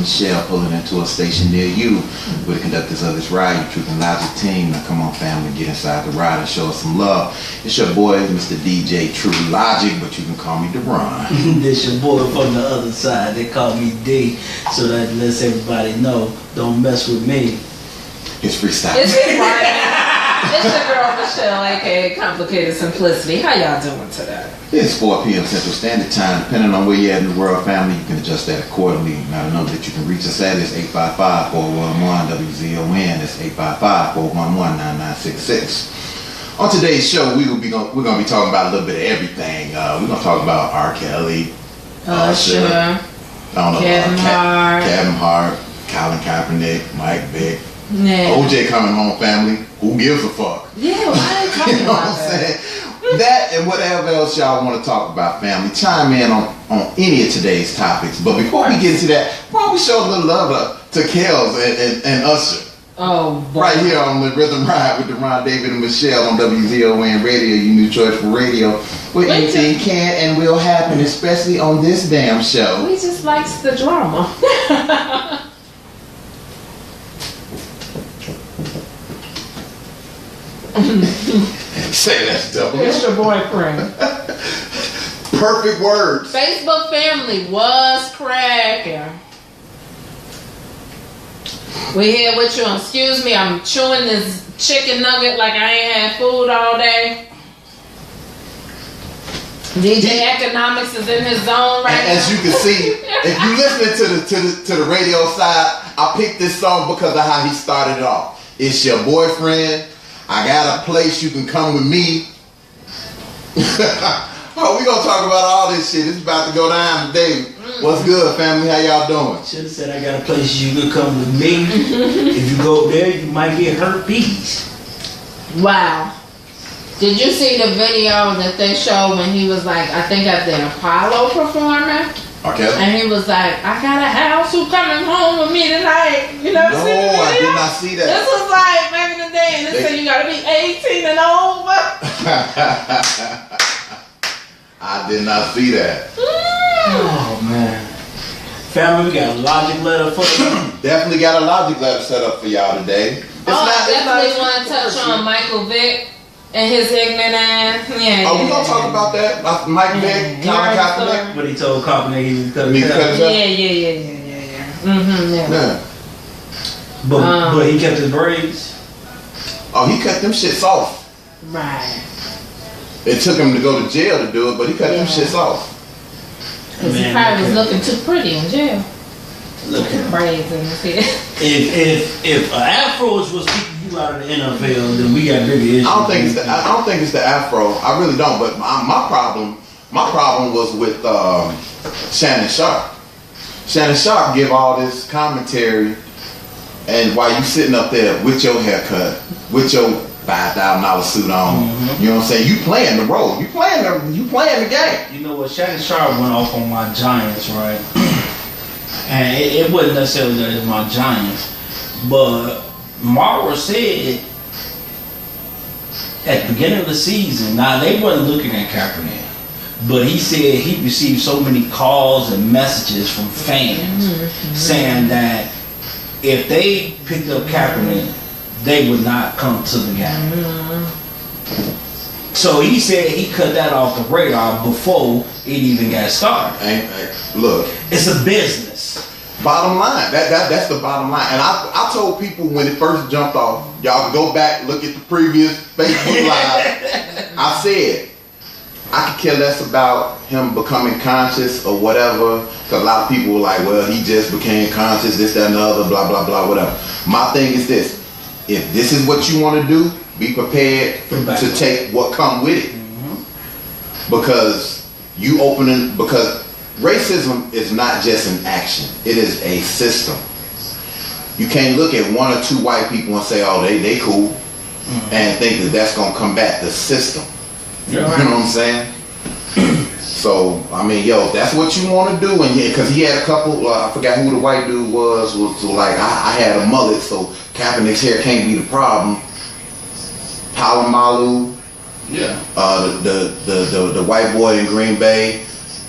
Michelle pulling into a station near you. We're the conductors of this ride, your Truth and Logic team. Now come on, family, get inside the ride and show us some love. It's your boy, Mr. DJ True Logic, but you can call me Deron. This your boy from the other side. They call me D, so that lets everybody know, don't mess with me. It's freestyle. It's your girl Michelle, aka Complicated Simplicity. How y'all doing today? It's 4 p.m. Central Standard Time. Depending on where you're at in the world, family, you can adjust that accordingly. Now, the number that you can reach us at is 855-411-WZON. That's 855-411-9966. On today's show, we're gonna be talking about a little bit of everything. We're gonna talk about R. Kelly, Usher, Kevin Hart, Colin Kaepernick, Mike Vick. Yeah. OJ coming home, family. Who gives a fuck? Yeah, why are you talking You know about what I'm saying? That and whatever else y'all want to talk about, family. Chime in on any of today's topics. But before we get into that, why don't we show a little love to Kells and Usher? Oh, boy. Right here on the Rhythm Ride with Deron, David, and Michelle on WZON Radio, your new choice for radio, where anything can and will happen, especially on this damn show. We just likes the drama. Say that, double. It's your boyfriend. Perfect words. Facebook family was cracking. We here with you. Excuse me, I'm chewing this chicken nugget like I ain't had food all day. DJ Economics is in his zone right now. As you can see, if you listen to the radio side, I picked this song because of how he started it off. It's your boyfriend. I got a place you can come with me. Oh, we gonna talk about all this shit. It's about to go down today. What's good, family? How y'all doing? Should have said I got a place you could come with me. If you go there, you might get herpes. Wow. Did you see the video that they showed when he was like, I think at the Apollo performing? Okay. And he was like, I got a house, who coming home with me tonight? You know what I'm saying? No, I did not see that. This was like back in the day, and they said you gotta be 18 and over. I did not see that. Oh, man. Family, we got a logic letter for you. Definitely got a logic letter set up for y'all today. Definitely want to touch on Michael Vick and his ignorant ass. Yeah. Oh, we gonna talk about that. Mike Vick, Colin Kaepernick. What he told Kaepernick he was cutting Yeah. Yeah. But he kept his braids. Oh, he cut them shits off. Right. It took him to go to jail to do it, but he cut them shits off. Because he probably was looking too pretty in jail. Look at braids in his head. If an afro was keeping you out of the NFL, then we got bigger issues. I don't think it's the afro. I really don't. But my problem was with Shannon Sharp. Shannon Sharp give all this commentary, and while you sitting up there with your haircut, with your $5,000 suit on, you know what I'm saying? You playing the role. You playing the game. You know what? Shannon Sharp went off on my Giants, right? And it wasn't necessarily that it was my Giants, but Mara said at the beginning of the season, now they wasn't looking at Kaepernick, but he said he received so many calls and messages from fans saying that if they picked up Kaepernick, they would not come to the game. So he said he cut that off the radar before it even got started. Look, it's a business. Bottom line, that's the bottom line. And I told people when it first jumped off, y'all go back, look at the previous Facebook Live. I said, I could care less about him becoming conscious or whatever, because a lot of people were like, well, he just became conscious, this, that, and the other, blah, blah, blah, whatever. My thing is this: if this is what you want to do, be prepared to take what come with it. Because racism is not just an action, it is a system. You can't look at one or two white people and say, oh, they cool, and think that that's going to combat the system. You know what I'm saying? So, I mean, yo, if that's what you want to do, and because he had a couple, I forgot who the white dude was like, I had a mullet, so Kaepernick's hair can't be the problem. Palomalu, the white boy in Green Bay.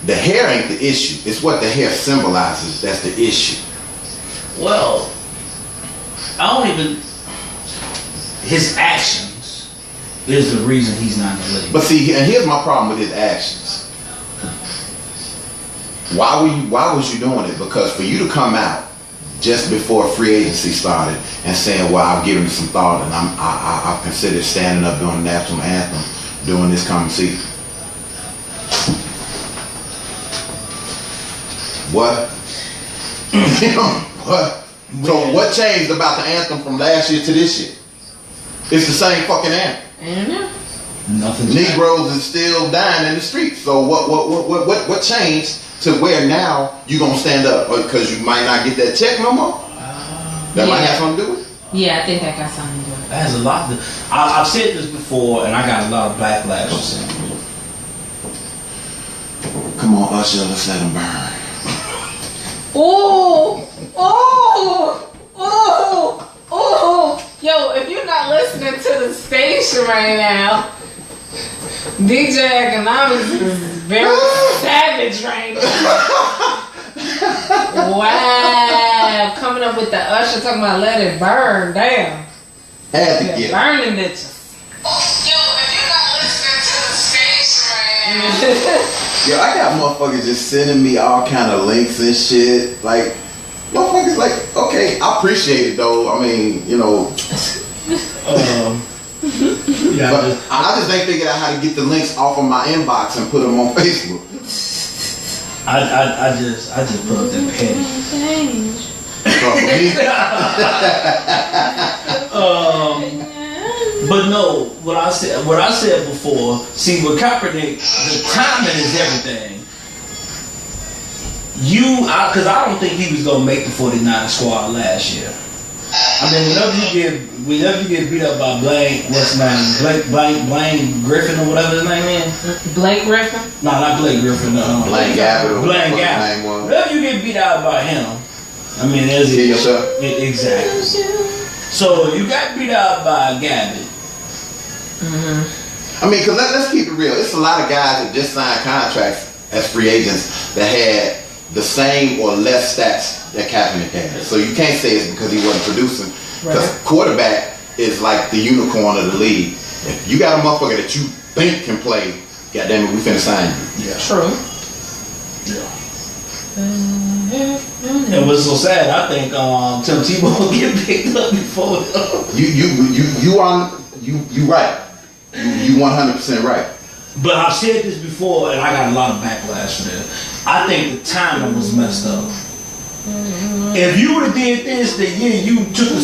The hair ain't the issue. It's what the hair symbolizes that's the issue. Well, I don't even. His actions is the reason he's not in the league. But see, and here's my problem with his actions. Why was you doing it? Because for you to come out just before free agency started and saying, "Well, I've given it some thought and I've considered standing up during the national anthem during this coming season." What? What? So what changed about the anthem from last year to this year? It's the same fucking anthem. Mm-hmm. Nothing. Negroes is still dying in the streets. So what changed to where now you gonna stand up? Because you might not get that check no more. That might have something to do with it. Yeah, I think that got something to do with it. That has a lot to. I've said this before, and I got a lot of backlash for saying it. Come on, Usher, let's let him burn. Oh, yo, if you're not listening to the station right now, DJ Economics is very savage right now. Wow, coming up with the Usher talking about let it burn, damn. Had to get it. Burning bitches. Yo, if you're not listening to the station right now. Yo, I got motherfuckers just sending me all kind of links and shit. Like, motherfuckers like, okay, I appreciate it though. I mean, you know. Yeah, but I just ain't figured out how to get the links off of my inbox and put them on Facebook. I just put up that petty. But no, what I said before. See, with Kaepernick, the timing is everything. Because I don't think he was gonna make the 49 squad last year. I mean, whenever you get beat up by Blaine Griffin or whatever his name is. Blake Griffin? No, not Blake Griffin. Blaine Gabbert. Blaine Gabbert. Whenever you get beat out by him, I mean, there's exactly. So you got beat out by Gabbert. Mm-hmm. I mean, because let's keep it real. It's a lot of guys that just signed contracts as free agents that had the same or less stats that Kaepernick had. So you can't say it's because he wasn't producing. Because quarterback is like the unicorn of the league. If you got a motherfucker that you think can play, goddamn it, we finna sign you. Yeah. True. Yeah. And what's so sad, I think Tim Tebow will get picked up before. You right. You 100% right. But I've said this before, and I got a lot of backlash for this. I think the timing was messed up. If you would have did this the year you took the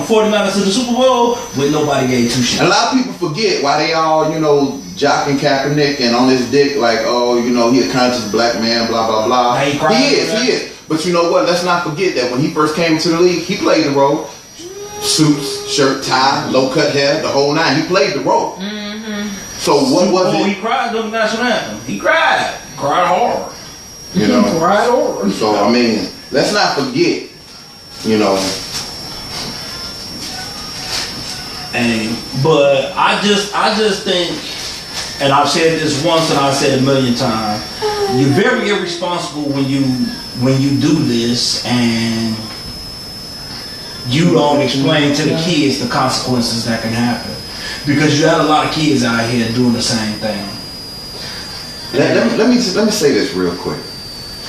49ers to the Super Bowl, when nobody gave two shits. A lot of people forget why they all, you know, jocking Kaepernick and on his dick like, oh, you know, he a conscious black man, blah, blah, blah. He is. But you know what? Let's not forget that when he first came into the league, he played the role. Suits, shirt, tie, low cut hair, the whole nine. He played the role. Mm-hmm. So what was it? He cried during the national anthem. He cried hard. You know, cried hard. So I mean, let's not forget. You know. But I just think, and I've said this once and I've said it a million times. You're very irresponsible when you do this and you don't explain to the kids the consequences that can happen. Because you have a lot of kids out here doing the same thing. Let me say this real quick.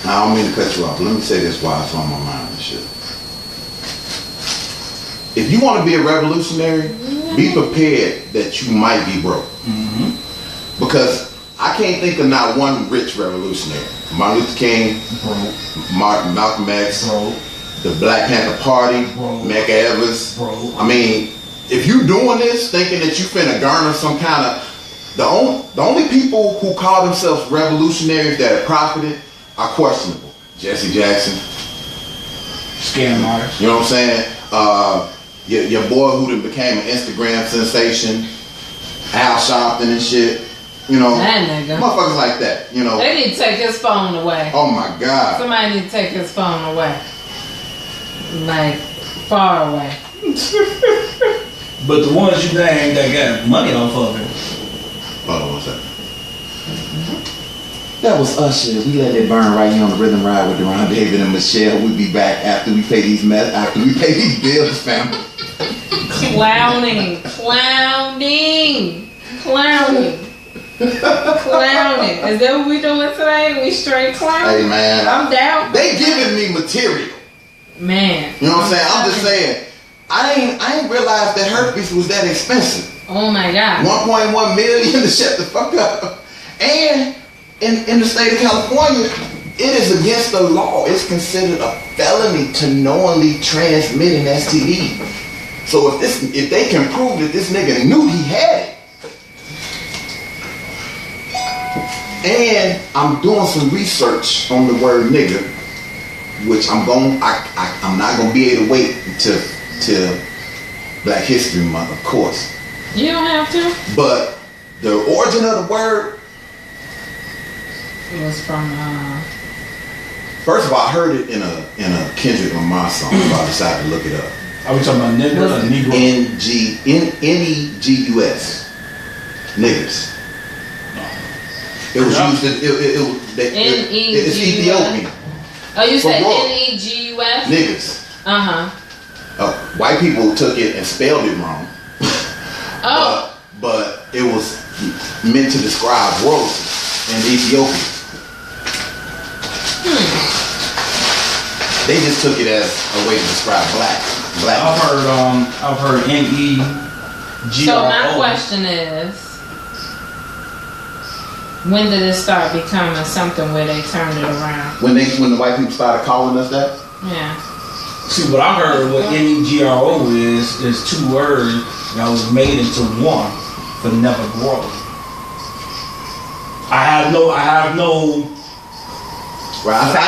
I don't mean to cut you off, but let me say this while it's on my mind and shit. If you want to be a revolutionary, be prepared that you might be broke. Mm-hmm. Because I can't think of not one rich revolutionary. Martin Luther King, Broke. Malcolm X, Broke. the Black Panther Party, Medgar Evers. I mean, if you doing this thinking that you finna garner some kind of, the only people who call themselves revolutionaries that have profited are questionable. Jesse Jackson, Scam artist. you know what I'm saying? Your boy who then became an Instagram sensation, Al Sharpton and shit. You know, that nigga. Motherfuckers like that. You know, they need to take his phone away. Oh my God. Somebody need to take his phone away. Like, far away. But the ones you named that got money off of it. Hold on one second. That was Usher. We let it burn right here on the Rhythm Ride with Deron David and Michelle. We'll be back after we pay these bills, family. Clowning. Is that what we doing today? We straight clowning? Hey man, I'm down. They giving me material. Man. You know what I'm saying? I'm just saying. I ain't realized that herpes was that expensive. Oh my God. 1.1 million to shut the fuck up. And in the state of California, it is against the law. It's considered a felony to knowingly transmit an STD. So if they can prove that this nigga knew he had it, and I'm doing some research on the word nigga, which I'm not gonna be able to wait until Black History Month, of course. You don't have to. But the origin of the word, it was from. First of all, I heard it in a Kendrick Lamar song, so I decided to look it up. Are we talking about nigga or negro? N-E-G-U-S. Niggers. It was used it's Ethiopian. Oh, you said N-E-G-U-S? Niggas. Uh-huh. White people took it and spelled it wrong. Oh. But it was meant to describe royalty in Ethiopia. They just took it as a way to describe black. I've heard N-E-G-R-O. So my question is, when did it start becoming something where they turned it around? When the white people started calling us that? Yeah. See, what I heard what N-E-G-R-O is two words that was made into one for never grow. I have no. Right, I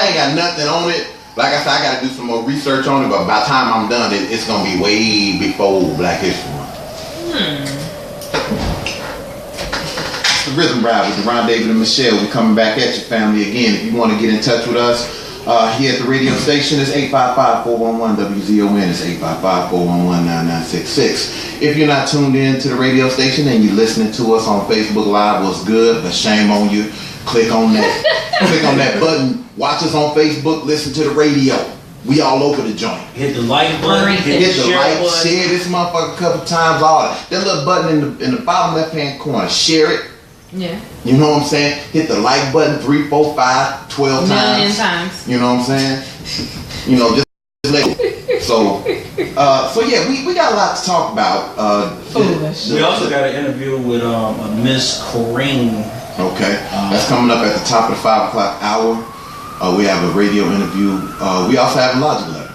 ain't got nothing on it. Like I said, I got to do some more research on it, but by the time I'm done, it's going to be way before Black History Month. It's the Rhythm Ride with Deron David and Michelle. We're coming back at you, family, again. If you want to get in touch with us here at the radio station, it's 855-411-WZON. It's 855-411-9966. If you're not tuned in to the radio station and you're listening to us on Facebook Live, what's good? But shame on you. Click on that. Click on that button. Watch us on Facebook. Listen to the radio. We all over the joint. Hit the like button. Hit the like. Share this motherfucker a couple times. All that little button in the bottom left hand corner. Share it. Yeah. You know what I'm saying? Hit the like button 3, 4, 5, 12 times. Million times. You know what I'm saying? You know, just let it. So yeah, we got a lot to talk about. Foolish. We also got an interview with Miss Corrine. Okay, that's coming up at the top of the 5 o'clock hour. We have a radio interview. We also have a logic letter.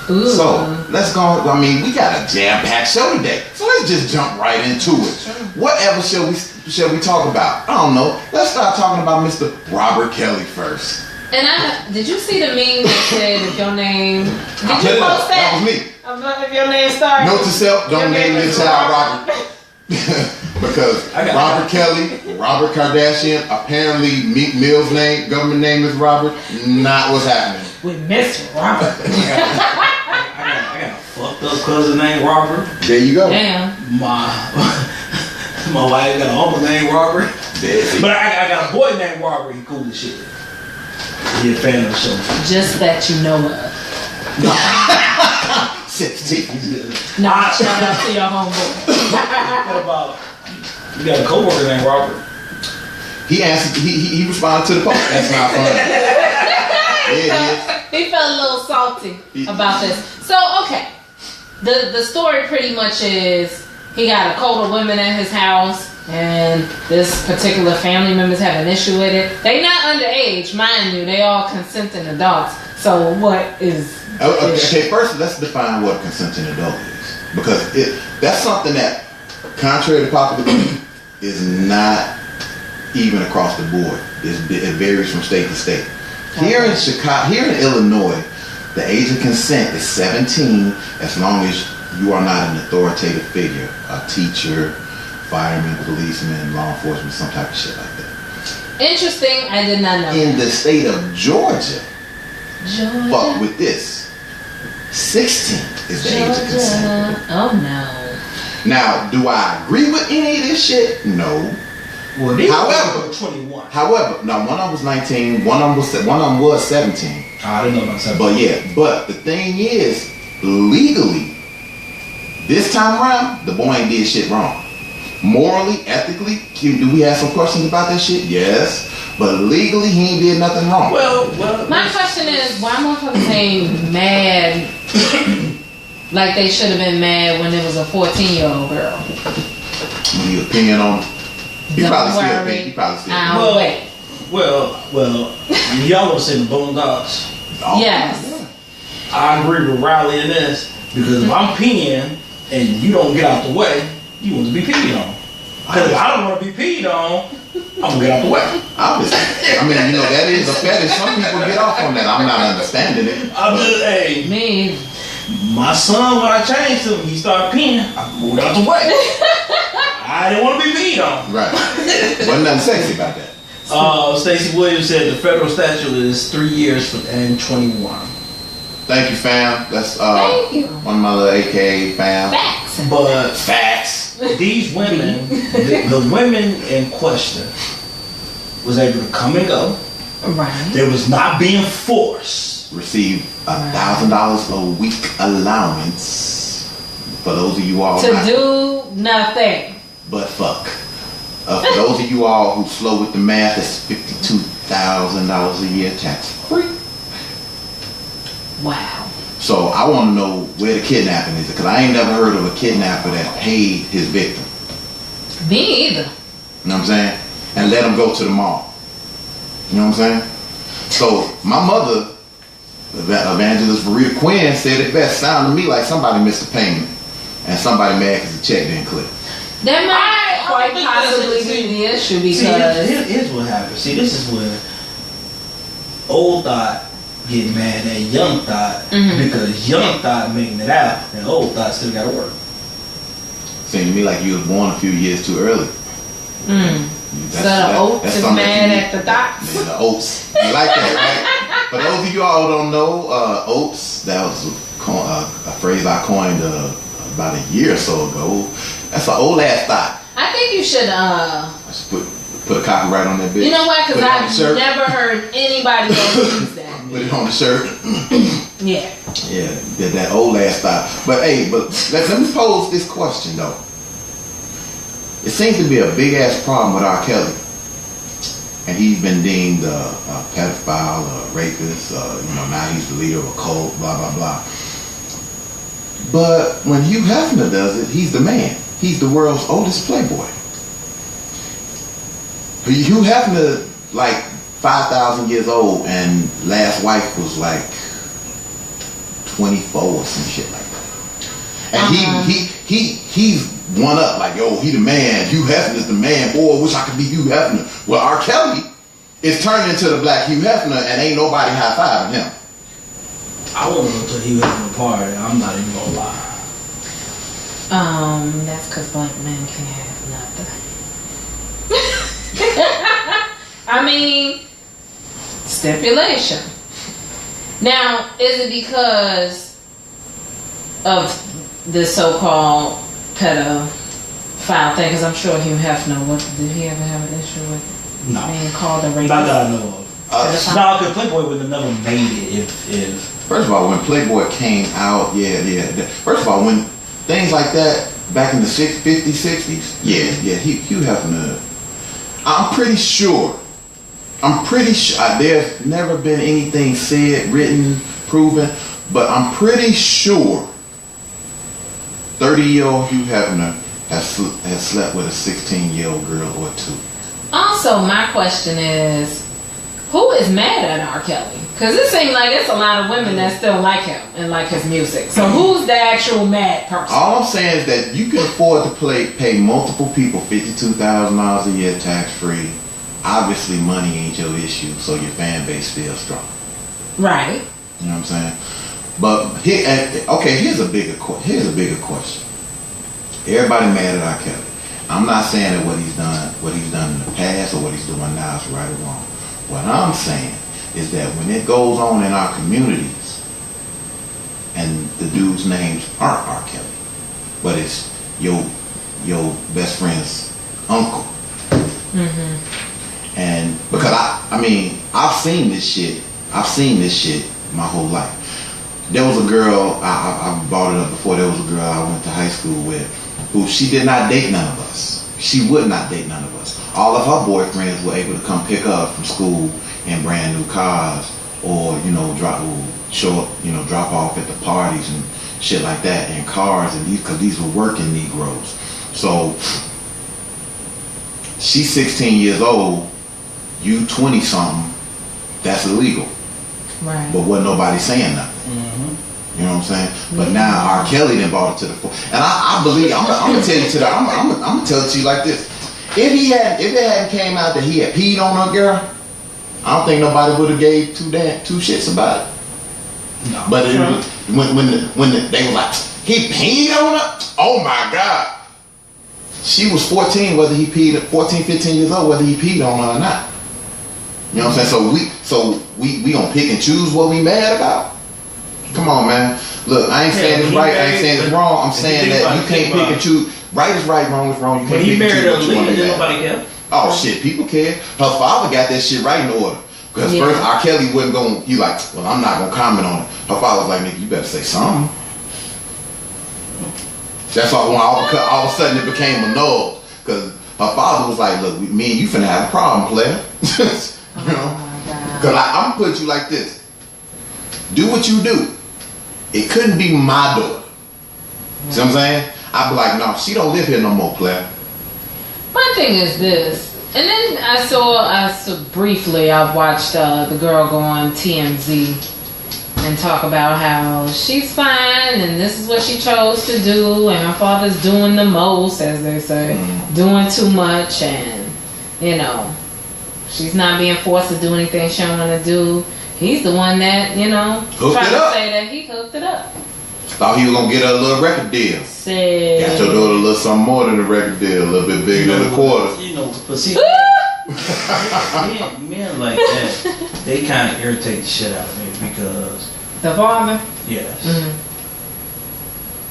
Ooh. So let's go. I mean, we got a jam-packed show today. So let's just jump right into it. Sure. Whatever shall we talk about? I don't know. Let's start talking about Mr. Robert Kelly first. And did you see the meme that said if your name? Did you post that? That was me. If your name starts. Note to self: don't name your child Robert. Because Robert Kelly, Robert Kardashian, apparently Meek Mill's government name is Robert. Not what's happening. We miss Robert. I got a fucked up cousin named Robert. There you go. Damn. My wife got an uncle named Robert. But I got a boy named Robert. He cool as shit. He a fan of the show. Just that you know of. 16. Nah, shout out to your homeboy. What about you got a coworker named Robert? He answered. He responded to the post. That's not funny. He felt a little salty about this. So okay, the story pretty much is he got a coat of women at his house, and this particular family member's have an issue with it. They not underage, mind you. They all consenting adults. So what is? Okay, first let's define what a consenting adult is, because that's something that, contrary to popular belief, is not even across the board. It varies from state to state. Here in Chicago, here in Illinois, the age of consent is 17, as long as you are not an authoritative figure, a teacher, fireman, policeman, law enforcement, some type of shit like that. Interesting. I did not know. In the state of Georgia, fuck with this. 16 is the age of consent. Oh no. Now, do I agree with any of this shit? No. Well, these However, were 21. However, now one of them was 19, one of them was 17. I didn't know about 17. But yeah, but the thing is, legally, this time around, the boy ain't did shit wrong. Morally, ethically, do we have some questions about that shit? Yes. But legally, he ain't did nothing wrong. Well, my question is, why motherfuckers ain't mad like they should have been mad when it was a 14-year-old girl? What your opinion on? He probably still think. He probably still. Well, y'all was saying the Boondocks. Oh, yes. yeah. I agree with Riley in this because if I'm peeing and you don't get out the way, you want to be peed on. Because if I don't want to be peed on, I'm gonna get out the way. Obviously. I mean, that is a fetish. Some people get off on that. I'm not understanding it. I'm just, hey, Me. my son, when I changed him, he started peeing. I moved out the way. I didn't want to be peed on. Right. Wasn't nothing sexy about that. Stacey Williams said the federal statute is 3 years and 21. Thank you, fam. That's Thank you. one of my little AKA fam. Facts. But Facts. these women, the women in question, was able to come and go. Right. They was not being forced. Receive $1,000 a week allowance. For those of you all To do nothing. but fuck. For those of you all who slow with the math, that's $52,000 a year tax free. Wow. So I want to know where the kidnapping is, because I ain't never heard of a kidnapper that paid his victim. Me either. You know what I'm saying? And let him go to the mall. You know what I'm saying? So my mother, Evangelist Rita Quinn, said it best. Sounded to me like somebody missed a payment and somebody mad because the check didn't clear. That might quite possibly be the issue because here's what happens. See, this is where old thought get mad at young thought because young thought making it out and old thought still got to work. Seemed to me like you was born a few years too early. So the oats is mad at the dots. Yeah, the oats. You like that, right? For those of you all who don't know, oats, that was a phrase I coined about a year or so ago. That's an old ass thought. I think you should I should put a copyright on that bitch. You know what? Because I've never heard anybody else use that. Put it on the shirt. Yeah. Yeah, that old ass thought. But hey, let me pose this question though. It seems to be a big ass problem with R. Kelly. And he's been deemed a pedophile, a rapist, now he's the leader of a cult, blah, blah, blah. But when Hugh Hefner does it, he's the man. He's the world's oldest playboy. Hugh Hefner, like 5,000 years old, and last wife was like 24 or some shit like that. And he's one up, like, yo, he the man. Hugh Hefner's the man. Boy, I wish I could be Hugh Hefner. Well, R. Kelly is turned into the black Hugh Hefner, and ain't nobody high-fiving him. I want to go to Hugh Hefner party. I'm not even gonna lie. That's because black men can't have nothing. I mean, stipulation. Now, is it because of this so-called pedophile thing? Because I'm sure Hugh Hefner, did he ever have an issue with being called a rapist? Not that I know of. No, because Playboy would have never made it if... First of all, when Playboy came out, First of all, when things like that, back in the 50s, 60s, Hugh Hefner, I'm pretty sure, there's never been anything said, written, proven, but I'm pretty sure 30-year-old Hugh Hefner has slept with a 16-year-old girl or two. Also, my question is, who is mad at R. Kelly? Because it seems like there's a lot of women that still like him and like his music. So who's the actual mad person? All I'm saying is that you can afford to pay multiple people $52,000 a year tax-free. Obviously, money ain't your issue, so your fan base still strong. Right. You know what I'm saying? But here's a bigger question. Everybody mad at R. Kelly. I'm not saying that what he's done in the past or what he's doing now is right or wrong. What I'm saying is that when it goes on in our communities and the dude's names aren't R. Kelly, but it's your best friend's uncle, And because I mean, I've seen this shit my whole life. There was a girl, I brought it up before, there was a girl I went to high school with who she did not date none of us. She would not date none of us. All of her boyfriends were able to come pick her up from school in brand new cars, or drop off at the parties and shit like that in cars, and because these were working Negroes. So she's 16 years old, you 20 something, that's illegal. Right. But wasn't nobody saying nothing. You know what I'm saying? But now R. Kelly done brought it to the fore. And I believe, I'm gonna tell you I'm gonna tell it to you like this. If it hadn't came out that he had peed on a girl, I don't think nobody would have gave two shits about it. No. But when they were like, he peed on her? Oh my God. She was 14, 14, 15 years old, whether he peed on her or not. You know what I'm saying? So we gonna pick and choose what we mad about? Come on, man. Look, I ain't saying it's right, I ain't saying it's wrong. I'm saying that you can't pick and choose. Right is right, wrong is wrong. You can't pick and choose what you want to do. Nobody care. Oh shit, people care. Her father got that shit right in order. Because first R. Kelly wasn't going, he like, well, I'm not gonna comment on it. Her father was like, nigga, you better say something. That's why when all of a sudden it became a null. Because her father was like, look, me and you finna have a problem, player. You know? Because I'm gonna put you like this. Do what you do. It couldn't be my daughter. See what I'm saying? I'd be like, no, she don't live here no more, player. My thing is this. And then I saw briefly, I watched the girl go on TMZ and talk about how she's fine and this is what she chose to do, and her father's doing the most, as they say, doing too much, and she's not being forced to do anything she don't want to do. He's the one that, trying to say that he hooked it up. Thought he was gonna get her a little record deal. Got your daughter a little something more than a record deal, a little bit bigger than a quarter. But see, men like that, they kind of irritate the shit out of me because the father. Yes.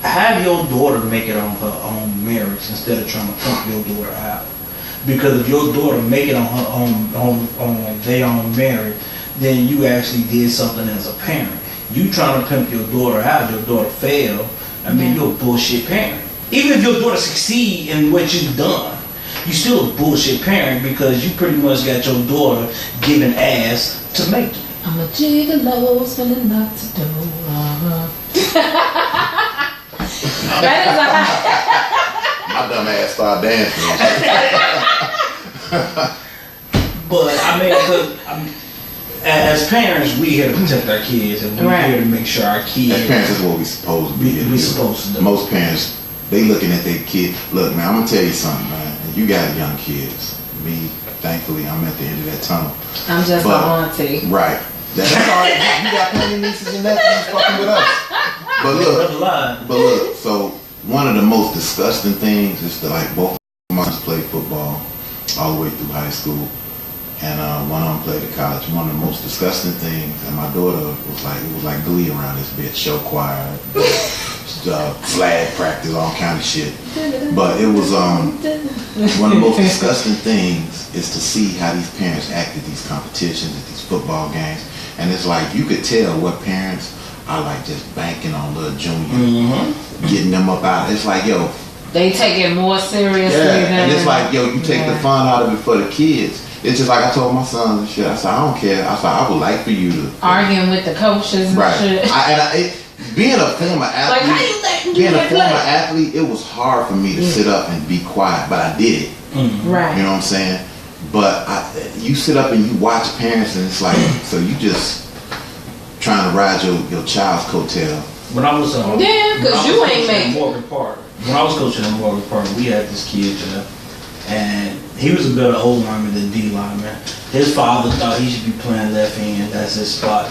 Have your daughter make it on her own marriage instead of trying to pump your daughter out. Because if your daughter make it on her on their own marriage, then you actually did something as a parent. You trying to pimp your daughter out, your daughter fail. I mean, you're a bullshit parent. Even if your daughter succeed in what you've done, you still a bullshit parent because you pretty much got your daughter giving ass to make it. I'm a gigolo, spending lots of dough. That is my dumb ass started dancing. But I mean, as parents, we here to protect our kids, and we're here to make sure our kids. As parents, is what we supposed to be. We supposed to do. Most parents, they looking at their kid. Look, man, I'm gonna tell you something, man. You got young kids. Me, thankfully, I'm at the end of that tunnel. I'm just an auntie. Right. That's all right. You got plenty of nieces and nephews fucking with us. But look. So one of the most disgusting things is that like both of us played football all the way through high school. And one of them played at college. One of the most disgusting things, and my daughter it was like glee around this bitch, show choir, flag practice, all kind of shit. But it was one of the most disgusting things is to see how these parents act at these competitions, at these football games, and it's like you could tell what parents are like just banking on little junior, getting them up out. It's like, yo, they take it more seriously than. And it's like, yo, you take the fun out of it for the kids. It's just like I told my sons and shit. I said, I don't care. I said, I would like for you to arguing with the coaches and shit. Being a former athlete, like, how you letting you athlete, it was hard for me to sit up and be quiet, but I did it. Right. You know what I'm saying? But you sit up and you watch parents, and it's like, so you just trying to ride your child's coattail. When I was because you ain't making Morgan Park. When I was coaching in Morgan Park, we had this kid, and he was a better O lineman than D lineman. His father thought he should be playing left hand. That's his spot.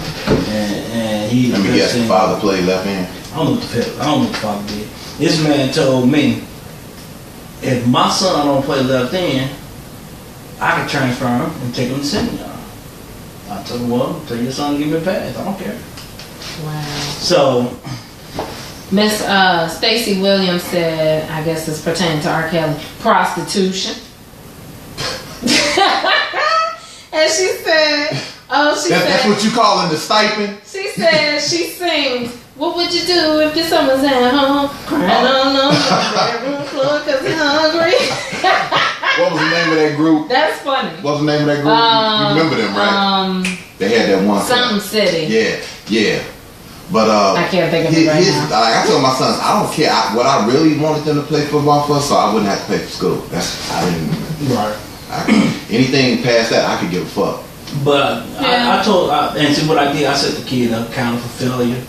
And he. Let me guess, the father played left hand. I don't know what the father did. This man told me, if my son don't play left hand, I can transfer him and take him to senior. I told him, well, tell your son to give me a pass. I don't care. Wow. So. Miss Stacey Williams said, I guess it's pertaining to R. Kelly, prostitution. And she said, that's what you calling the stipend? She said she sings, what would you do if your son was at home? Crying on the bedroom floor because he's hungry. What was the name of that group? That's funny. What was the name of that group? You remember them, right? They had that one. Something City. Yeah. But I can't think of it right now. Like I told my sons, I don't care. What I really wanted them to play football for, so I wouldn't have to pay for school. Right. Anything past that, I could give a fuck. But I told, and see what I did, I set the kid up counting for failure,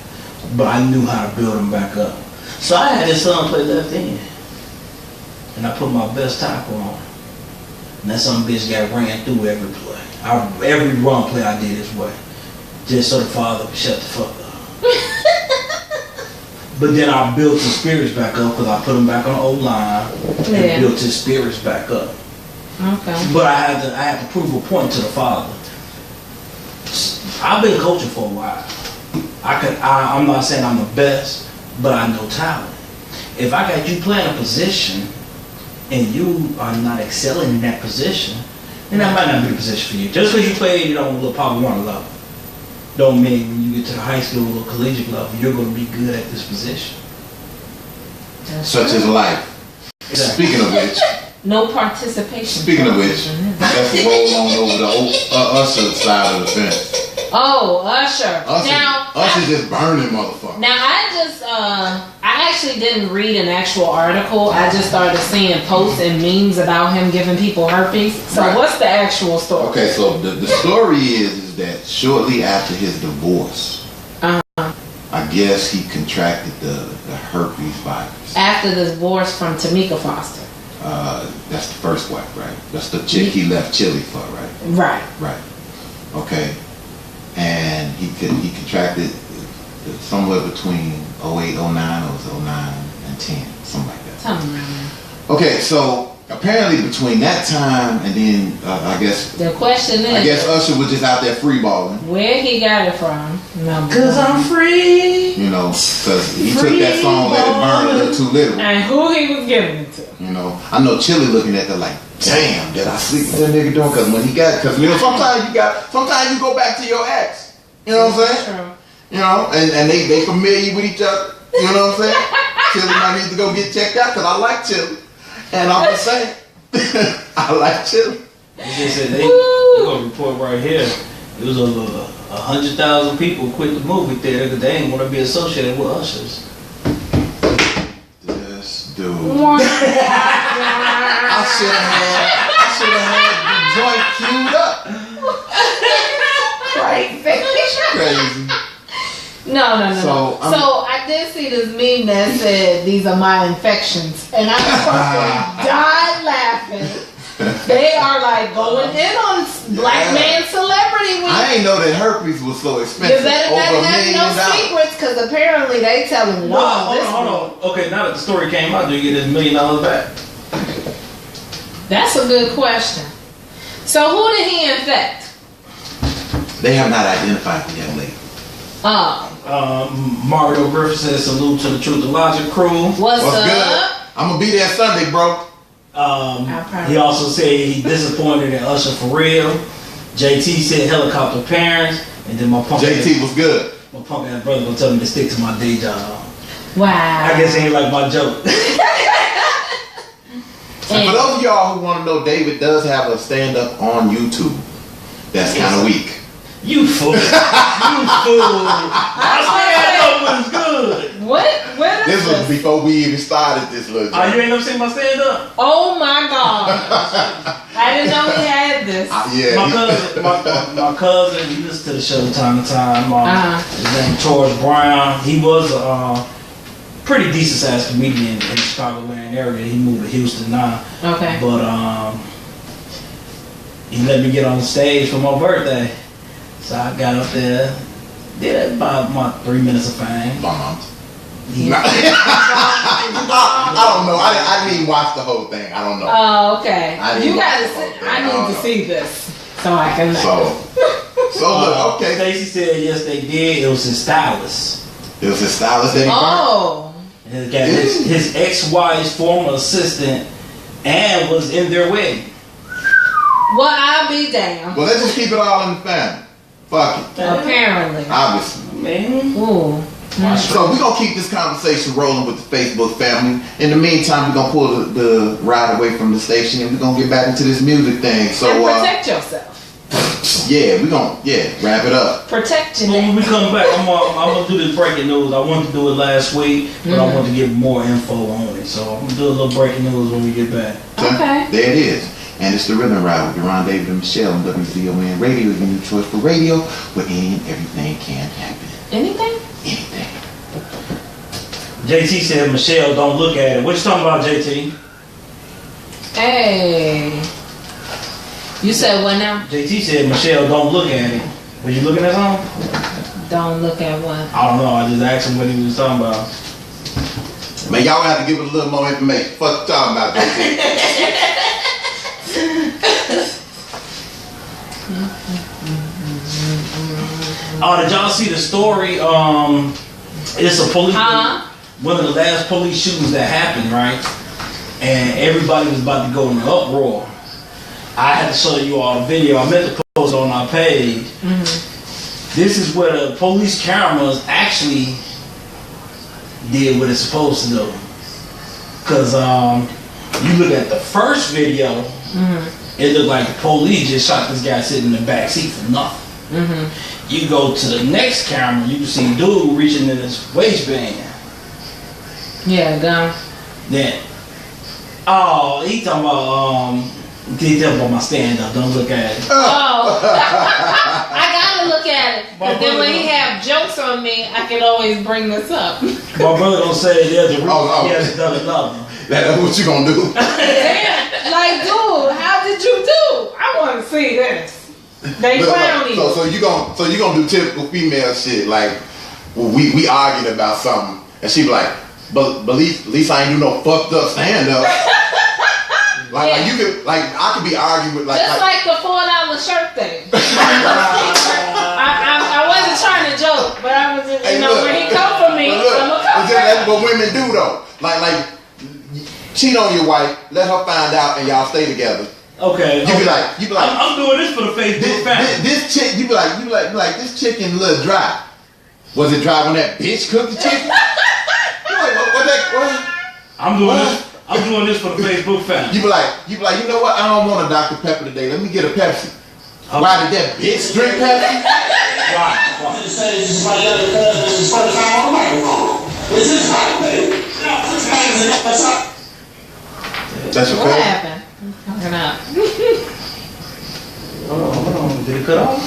but I knew how to build him back up. So I had his son play left end, and I put my best tackle on. And that some bitch got ran through every play. Every run play I did this way, just so the father could shut the fuck up. But then I built his spirits back up because I put him back on the O-line and built his spirits back up. Okay. But I had to prove a point to the father. I've been coaching for a while. I'm not saying I'm the best, but I know talent. If I got you playing a position and you are not excelling in that position, then that might not be the position for you. Just because you play, a little Power 1 level, don't mean when you get to the high school or collegiate level, you're going to be good at this position. Such as life. Exactly. Speaking of which. No participation. Speaking of which, let's roll on over the Usher side of the fence. Oh, Usher. Now, Usher just burning motherfucker. Now, I actually didn't read an actual article. I just started seeing posts and memes about him giving people herpes. So what's the actual story? Okay, so the story is that shortly after his divorce, I guess he contracted the herpes virus. After the divorce from Tamika Foster. That's the first wife, right? That's the chick he left Chili for, right? Right. Okay. And he contracted somewhere between 08, 09, or was it 09 and 10, something like that. Something around there. Okay, so apparently between that time and then I guess the question is, I guess Usher was just out there freeballing. Where he got it from? Cause I'm free. Cause he took that song "Let It Burn" a little too literal. And who he was giving it to? I know Chili looking at that like, damn, did I sleep with that nigga doing? Cause when he got, sometimes you go back to your ex. You know what I'm saying? True. And they familiar with each other. You know what I'm saying? Chili might need to go get checked out cause I like Chili. And I'm just saying, I like Chili. They said they gonna report right here. It was over 100,000 people quit the movie theater because they ain't want to be associated with Ushers. This dude. I should have had the joint queued up. Crazy. No. So I did see this meme that said, "These are my infections," and I fucking died laughing. They are like going in on black man celebrity week. I ain't know that herpes was so expensive. You better not have no secrets because apparently they telling it all. Hold on. Okay, now that the story came out, do you get his $1 million back? That's a good question. So who did he infect? They have not identified the young lady. Mario Griffith says salute to the Truth and Logic crew. What's up? Good? I'm gonna be there Sunday, bro. He also said he disappointed in Usher for real. JT said helicopter parents, and then my punk JT was good. My punk ass brother gonna tell me to stick to my day job. Wow. I guess he ain't like my joke. And for those of y'all who want to know, David does have a stand-up on YouTube. That's kind of weak. You fool. You fool. My stand-up was good. What This was before we even started this little joke. You ain't never seen my stand-up? Oh my God. I didn't know he had this. My cousin, he listens to the show time to time. His name George Brown. He was a pretty decent sized comedian in the Chicagoland area. He moved to Houston now. Okay. But he let me get on stage for my birthday. So I got up there, did about my 3 minutes of fame. I don't know. I didn't even watch the whole thing. I don't know. Oh, okay. You gotta see. I need to see this so I can know. So look, okay. Stacey said yes, they did. It was his stylist. It was his stylist that he burnt. His ex-wife's former assistant and was in their wedding. Well, I'll be damned. Well, let's just keep it all in the family. Fuck it. Apparently. Obviously. Man. Ooh. So we're going to keep this conversation rolling with the Facebook family. In the meantime, we're going to pull the ride away from the station and we're going to get back into this music thing. So, and protect yourself. Yeah, we're going to wrap it up. Protect your When we come back, I'm gonna do this breaking news. I wanted to do it last week, but I want to get more info on it. So I'm going to do a little breaking news when we get back. Okay. There it is. And it's the Rhythm Ride with Deron, David, and Michelle on WZON Radio, your new choice for radio, where any and everything can happen. Anything? Anything. JT said, Michelle, don't look at it. What you talking about, JT? Hey. You said what now? JT said, Michelle, don't look at it. Were you looking at something? Don't look at what? I don't know. I just asked him what he was talking about. Man, y'all have to give us a little more information. Fuck you talking about, JT. Oh, did y'all see the story? It's a police. One of the last police shootings that happened, right? And everybody was about to go in an uproar. I had to show you all the video. I meant to post it on our page. This is where the police cameras actually did what it's supposed to do. Cause you look at the first video, it looked like the police just shot this guy sitting in the back seat for nothing. You go to the next camera, you can see dude reaching in his waistband. Yeah, gun. Then, oh, he talking about get up on my stand up. Don't look at it. Oh, I gotta look at it. But then when he have jokes on me, I can always bring this up. My brother gonna say there's a reason he hasn't done another. That's what you gonna do? Damn, like, dude, how did you do? I want to see this. They clown you. So you gonna do typical female shit like we arguing about something and she be like, but at least I ain't do no fucked up stand up. Like you could I could be arguing with just like the $4 shirt thing. I wasn't trying to joke, but I was just, when he come for me, I'm gonna come for him. That's what women do though. Like cheat on your wife, let her find out, and y'all stay together. Okay. You be like, I'm doing this for the Facebook family. This chick, you be like, this chicken a little dry. Was it dry when that bitch cooked the chicken? What? I'm doing this for the Facebook family. You be like, you know what? I don't want a Dr. Pepper today. Let me get a Pepsi. Okay. Why did that bitch drink Pepsi? Why? That's your What happened? Fucking up. Hold on. Did it cut off?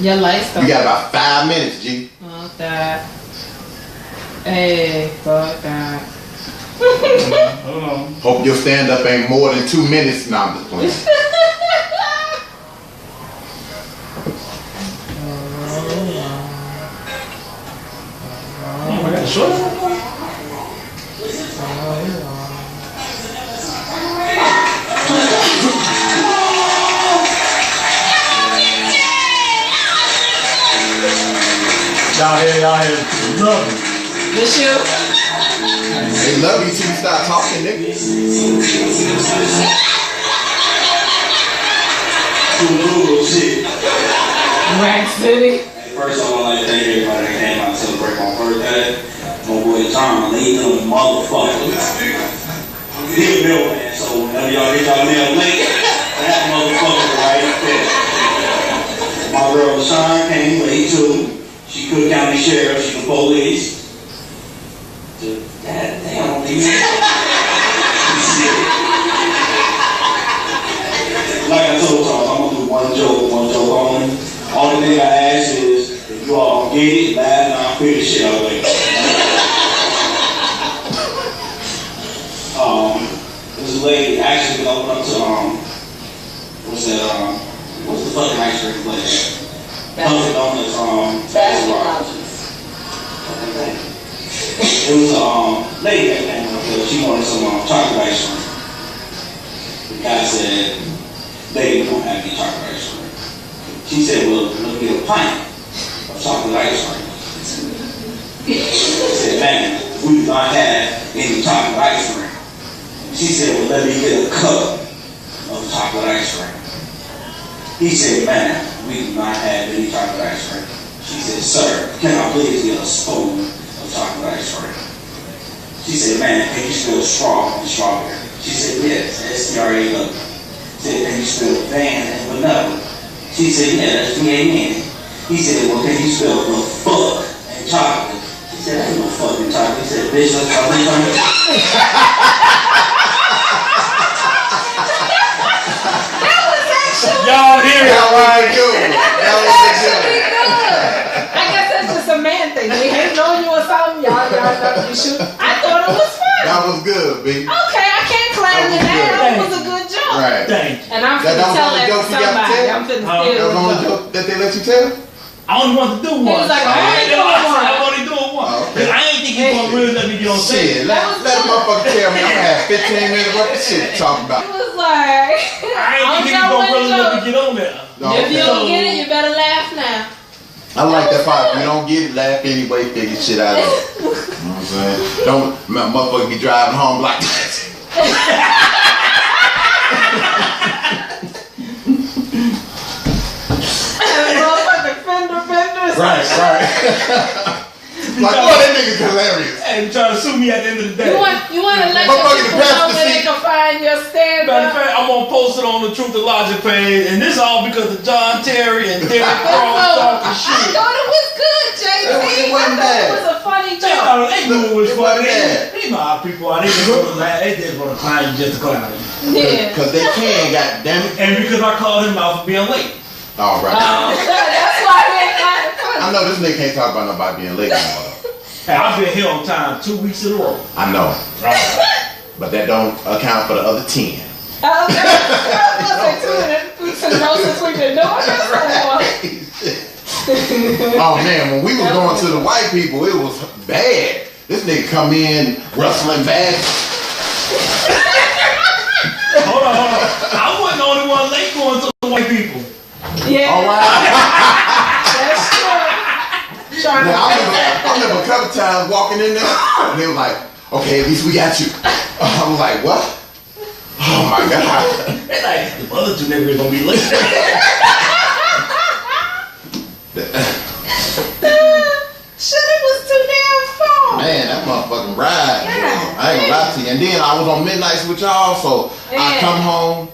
Your lights don't. You got about 5 minutes, G. Fuck that. Hey, fuck that. Hold on. Hope your stand up ain't more than 2 minutes. Nah, I'm just playing. I got a short. Y'all here, love it. This you? They love you till you start talking, nigga. Rack City. First, I want to like thank everybody that came out to celebrate my birthday. My boy Tom, he done motherfucker. He a mailman, so whenever y'all get y'all mail late, that motherfucker right there. My girl Sean came late too. She Cook County Sheriff, she the police. God damn, like I told y'all, I'm gonna do one joke only. Only thing I ask is, if you all get it, laugh, and I'll figure shit out later. This lady actually been open up to, what's the fucking ice cream place? Dunkin' Donuts, it was a lady that came up there, she wanted some chocolate ice cream. The guy said, lady, don't have any chocolate ice cream. She said, well, let's get a pint of chocolate ice cream. She said, man, we do not have any chocolate ice cream. She said, well, let me get a cup of for chocolate ice cream. He said, man, we do not have any chocolate ice cream. She said, sir, can I please get a spoon of chocolate ice cream? She said, man, can you spell straw and strawberry? She said, yes, S-T-R-A-W. She said, can you spell van and vanilla? She said, yeah, that's V-A-N. He said, well, can you spell the fuck and chocolate? She said, ain't no fucking chocolate. He said, bitch, let's go. Y'all hear it? That was good. That was Pretty good. good. I guess that's just a man thing. They hate knowing you or something. Y'all know you shoot. I thought it was fun. That was good, B. Okay, I can't claim That was that. good. That was a good joke. Right. Thank you. And I'm That finna was tell the that to joke you got to somebody. tell? I'm finna That was the steal only it. joke that they let you tell? I only want to do one. He was like, I ain't doing one. I'm only doing one. Oh, okay. Cause I ain't think he's gonna really let me get on stage. Shit, let a motherfucker tell me I'm gonna have 15 minutes worth of shit to talk It about. was like, I ain't think he's gonna really let me get on there. No, if you okay. don't get it, you better laugh now. I like that part. If you don't get it, laugh anyway, figure shit out of it. You know what I'm saying? Don't, motherfucker be driving home like Motherfucking fender benders. Right. Like, boy, that nigga's hilarious. And trying to sue me at the end of the day. You want to let Motherfucker, your the people know pastor where they seat. can find your stand Matter of up? fact, I'm gonna post it on the Truth and Logic page, and this all because of John Terry and Derek Cross talking I shit. thought it was good, JT. It wasn't I thought it bad. was a funny They joke. thought they knew it was It funny. wasn't bad. They know how people are. They just want to clown you just to clown you. Yeah. Cause they can, goddammit. And because I called him out for being late. All right. That's why they got it funny. I know this nigga can't talk about nobody being late anymore. Hey, I've been here on time 2 weeks in a row. I know. But that don't account for the other 10. I was gonna say 2 weeks in a row since we've been doing this. Oh man, when we was going to the white people, it was bad. This nigga come in rustling bags. Hold on. I wasn't the only one late going to the white people. Yeah. All right. That's true. Trying Now, to I remember a couple times walking in there, and they were like, "Okay, at least we got you." I was like, "What?" Oh my god. They like, the other two niggas gonna be late. Shit, it was too damn far. Man, that motherfucking ride. Yeah. I ain't gonna lie to you. And then I was on midnights with y'all, so I Yeah. come home,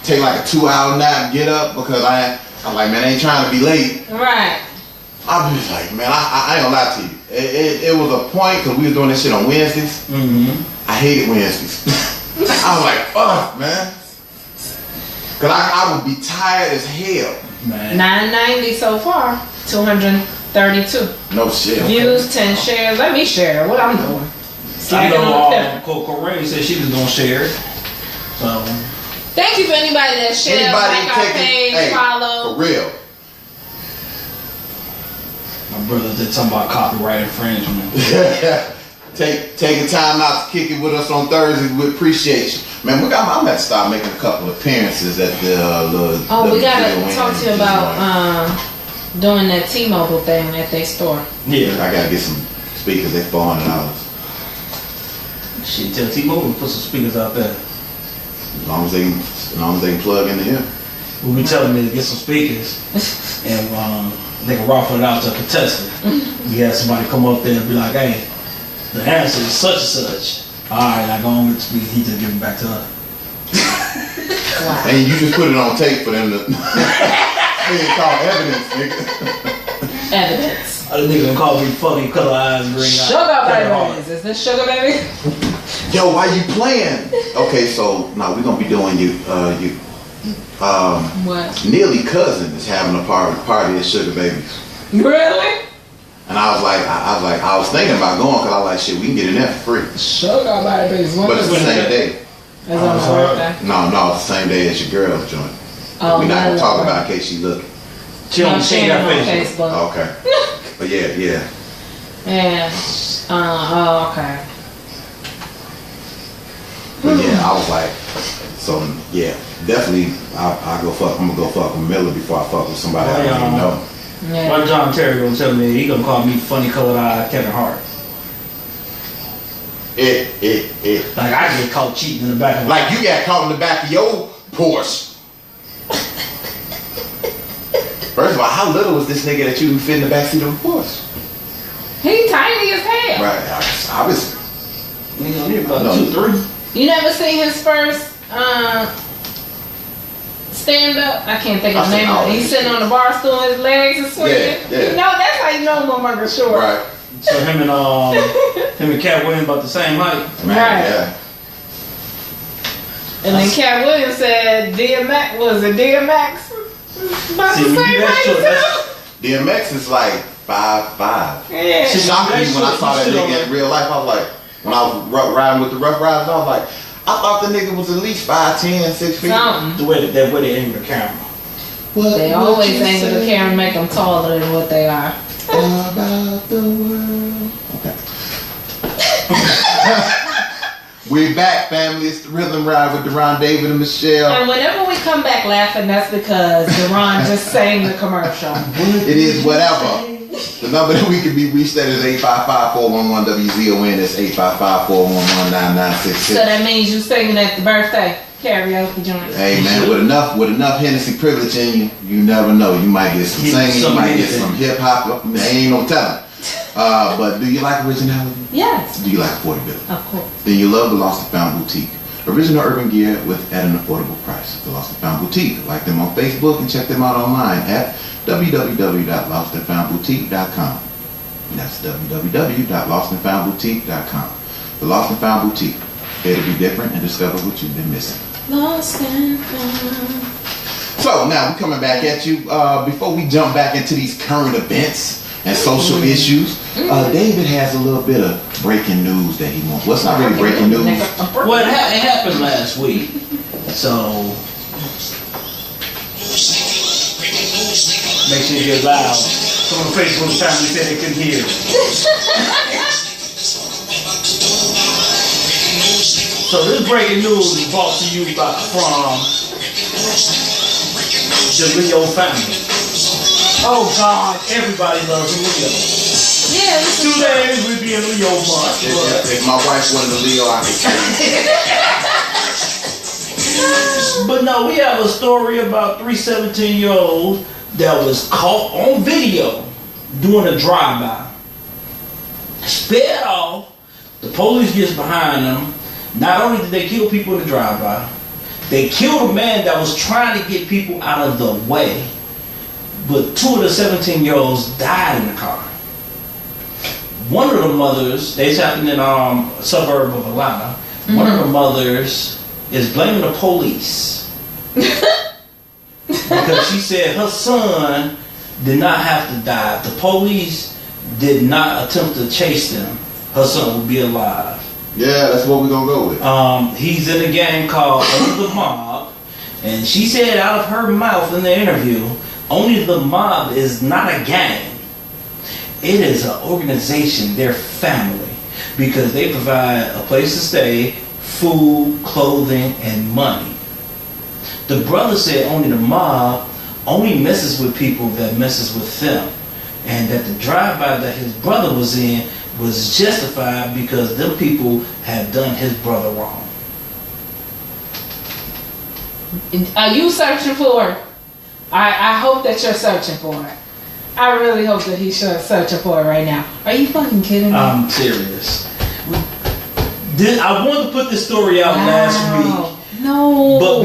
take like a 2-hour nap, get up because I'm like, man, I ain't trying to be late. Right. I was like, man, I ain't gonna lie to you. It was a point because we was doing this shit on Wednesdays. Mm-hmm. I hated Wednesdays. I was like, fuck, man. Cause I would be tired as hell. Man. 990 so far. 232 No shit. views, 10 shares. Let me share what I'm doing. I Slacking on the pepper. know Coco Ray said she was gonna share it. So Thank you for anybody that shared, Anybody like our taking, page, hey, follow. for real. my brother did something about copyright infringement. Taking time out to kick it with us on Thursdays, we appreciate you. Man, I'm gonna have to start making a couple appearances at the We gotta video talk to you and about doing that T-Mobile thing at their store. Yeah. I gotta get some speakers. They $400. Shit, tell T-Mobile to put some speakers out there. As long as they can plug into here. We'll be telling me to get some speakers, and they can raffle it out to a contestant. We had somebody come up there and be like, "Hey, the answer is such and such." All right, I go on with the speaker. He just give it back to her. Wow. And you just put it on tape for them to. It's called evidence, nigga. Evidence. Other nigga gonna call me funny, color eyes, green eyes. Sugar baby. Is this sugar baby? Yo, why you playing? Okay, so now we're gonna be doing What? Neely cousin is having a party at Sugar Babies. Really? And I was thinking about going because I was like, shit, we can get in there for free. Sugar babies. But it's the same day. It's on my birthday. No, it's the same day as your girl's joint. Oh, We're not gonna talk really? about it in case she looking. She No, don't she see ain't that on face. Facebook. Okay. But yeah. Yeah. Okay. But yeah, I was like, so yeah, definitely I'm gonna go fuck with Miller before I fuck with somebody I don't even know. Yeah. Why John Terry gonna tell me he gonna call me funny colored eyed Kevin Hart? It. Like I get caught cheating in the back of my Like you got caught in the back of your Porsche. First of all, how little was this nigga that you fit in the backseat of a Porsche? He tiny as hell. Right, obviously. Nigga, about 2'3". You never seen his first stand up? I can't think of the name of it. He's sitting on the bar stool, his legs are swinging. Yeah. You know, that's how you know motherfucker's short. Right. So him and Cat Williams about the same height. Man, Right. yeah. And then Cat Williams said DMX was a DMX. About the same height too. DMX is like 5'5". Yeah. It shocked me when I saw that nigga in real life. I was like, when I was riding with the Rough Riders, I was like, I thought the nigga was at least 5'10", 6 feet. Something. The way they aim the camera. They always angle the camera, make them taller than what they are. About the world. Okay. We're back, family. It's the Rhythm Ride with Deron, David, and Michelle. And whenever we come back laughing, that's because Deron just sang the commercial. It is whatever. The number that we can be reached at is 855-411-WZON. That's 855-411-9966. So that means you singing at the birthday karaoke joint. Hey man, with enough Hennessy privilege in you, you never know. You might get some singing, you might get some hip hop. Ain't no telling. But do you like originality? Yes. Do you like affordability? Of course. Then you love the Lost and Found Boutique. Original urban gear at an affordable price. The Lost and Found Boutique. Like them on Facebook and check them out online at www.lostandfoundboutique.com. That's www.lostandfoundboutique.com. The Lost and Found Boutique. Here to be different and discover what you've been missing. Lost and found. So now we're coming back at you. Before we jump back into these current events and social issues, David has a little bit of breaking news that he wants. What's not really breaking news? Well, it happened last week. So make sure you get loud. Some of the Facebook family said they couldn't hear. So this breaking news is brought to you from the Leo family. Oh God, everybody loves Leo. Yeah. 2 days we be in Leo month. If my wife wanted a Leo, I could say. But no, we have a story about 3 17-year-olds that was caught on video doing a drive-by. Sped off. The police gets behind them. Not only did they kill people in the drive-by, they killed a man that was trying to get people out of the way. But 2 of the 17-year-olds died in the car. One of the mothers, they happened in a suburb of Atlanta. One of the mothers is blaming the police because she said her son did not have to die. If the police did not attempt to chase them, her son would be alive. Yeah, that's what we're gonna go with. He's in a gang called Under the Mob, and she said out of her mouth in the interview, only the mob is not a gang. It is an organization, their family, because they provide a place to stay, food, clothing, and money. The brother said only the mob only messes with people that messes with them, and that the drive-by that his brother was in was justified because them people had done his brother wrong. Are you searching for it? I hope that you're searching for it. I really hope that he's searching for it right now. Are you fucking kidding me? I'm serious. I wanted to put this story out last week. No. But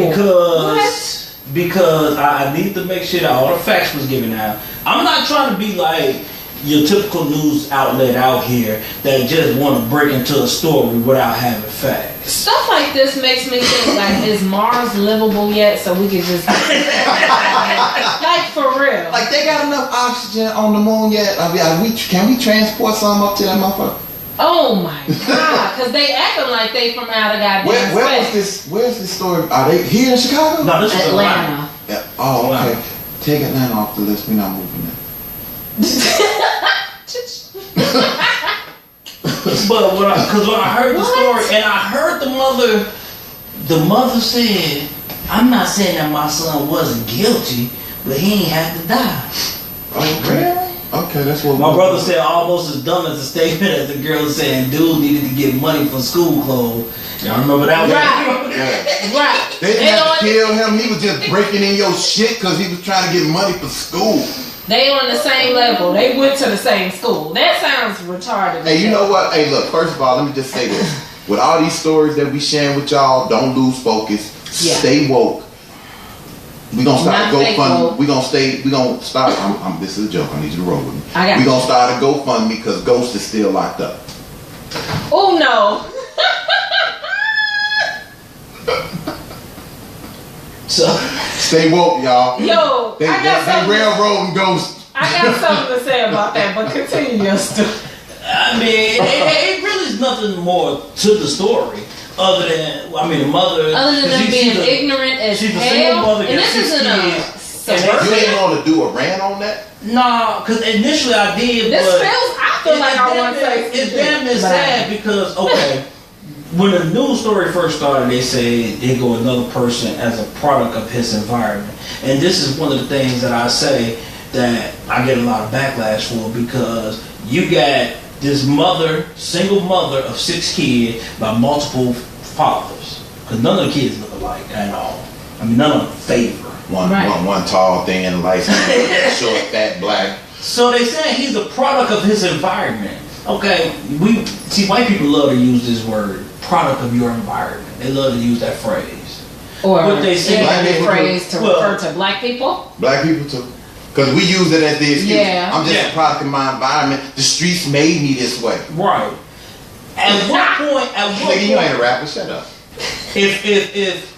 because I need to make sure that all the facts was given out. I'm not trying to be like your typical news outlet out here that just want to break into a story without having facts. Stuff like this makes me think, like, is Mars livable yet? So we can just like, for real. Like, they got enough oxygen on the moon yet? Can we transport some up to that motherfucker? Oh my God! Because they acting like they from out of goddamn space. Where's this story? Are they here in Chicago? No, this is Atlanta. Yeah. Oh, okay. Take Atlanta off the list. We're not moving there. But when I heard the story, and I heard the mother said, I'm not saying that my son wasn't guilty, but he ain't had to die. Oh, really? Okay, that's what my brother said. Almost as dumb as a statement as the girl saying, "Dude needed to get money for school clothes." Y'all remember that one? Yeah. Right. They didn't have to kill him. He was just breaking in your shit because he was trying to get money for school. They on the same level. They went to the same school. That sounds retarded. Hey, you know what? Hey, look. First of all, let me just say this: with all these stories that we sharing with y'all, don't lose focus. Yeah. Stay woke. We gonna start a Not fake GoFundMe. woke. We gonna start. This is a joke. I need you to roll with me. I got We you. gonna start a GoFundMe because Ghost is still locked up. Oh no. So Stay woke, y'all. Yo, They I got something. railroading Ghost. I got something to say about that, but continue your story. I mean, it really is nothing more to the story other than the mother. Other than them she's being a- ignorant as she's a single hell. mother, And got this isn't 6 a kids. You suburban. ain't want to do a rant on that? Nah, because initially I did, This but feels. I feel like I want to say. it's damn near sad because when the news story first started, they said they go another person as a product of his environment, and this is one of the things that I say that I get a lot of backlash for because you got this mother, single mother of 6 kids by multiple fathers, because none of the kids look alike at all. I mean, none of them favor. One tall, thin, light, short, fat, black. So they say he's a product of his environment. Okay, we see white people love to use this word, product of your environment. They love to use that phrase. Or what they say, black a people phrase to well, refer to black people. Black people too. Because we use it as the excuse. Yeah. I'm just a product of my environment. The streets made me this way. Right. At what point? Nigga, you ain't a rapper. Shut up. If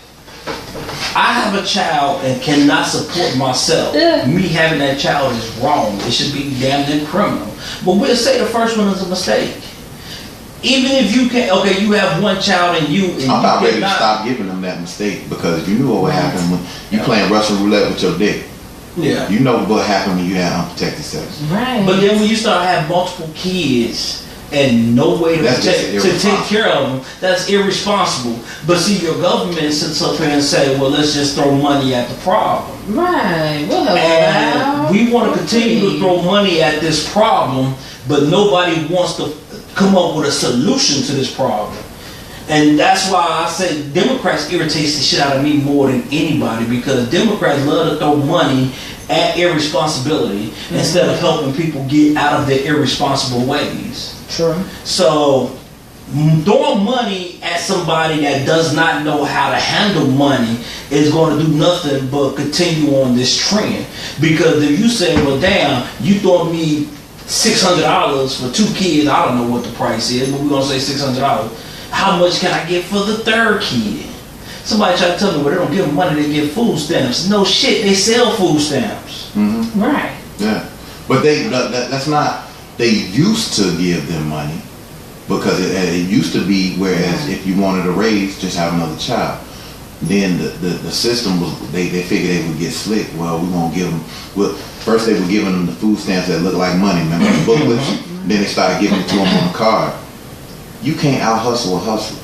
I have a child and cannot support myself, Ugh. me having that child is wrong. It should be damn near criminal. But we'll say the first one is a mistake. Even if you can, okay, you have one child and you. And I'm not you ready to cannot- stop giving them that mistake because you knew what would happen when you playing Russian roulette with your dick. Yeah. You know what happened when you had unprotected sex. Right. But then when you start having multiple kids and no way to That's just take irresponsible. care of them, that's irresponsible. But see, your government sits up here and say, well, let's just throw money at the problem. Right. We'll help And out. we want to continue to throw money at this problem, but nobody wants to come up with a solution to this problem. And that's why I say Democrats irritates the shit out of me more than anybody, because Democrats love to throw money at irresponsibility instead of helping people get out of their irresponsible ways. True. So throwing money at somebody that does not know how to handle money is going to do nothing but continue on this trend. Because if you say, well, damn, you throwing me $600 for 2 kids, I don't know what the price is, but we're going to say $600. How much can I get for the 3rd kid? Somebody try to tell me, well, they don't give them money, they give food stamps. No shit, they sell food stamps. Mm-hmm. Right. Yeah. But that's not, they used to give them money because it used to be, whereas if you wanted a raise, just have another child. Then the system was, they figured they would get slick. Well, we're going to give them, well, first they were giving them the food stamps that looked like money, remember the booklets? Then they started giving it to them on the card. You can't out-hustle a hustler.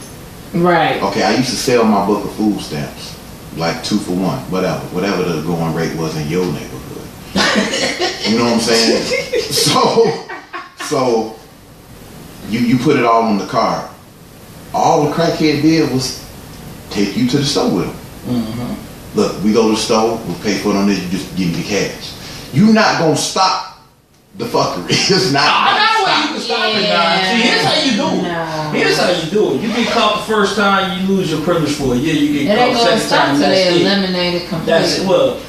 Right. Okay, I used to sell my book of food stamps, like 2 for 1, whatever the going rate was in your neighborhood. You know what I'm saying? So you put it all on the card. All the crackhead did was take you to the store with them. Mm-hmm. Look, we go to the store, we'll pay for it on this, you just give me the cash. You not gonna stop the fuckery. It's not. I know where you can stop it now. See, here's how you do it. No. Here's how you do it. You get caught the first time, you lose your privilege for a year. You It get ain't caught gonna second stop time, till that's they it. eliminate it completely. That's it. Well,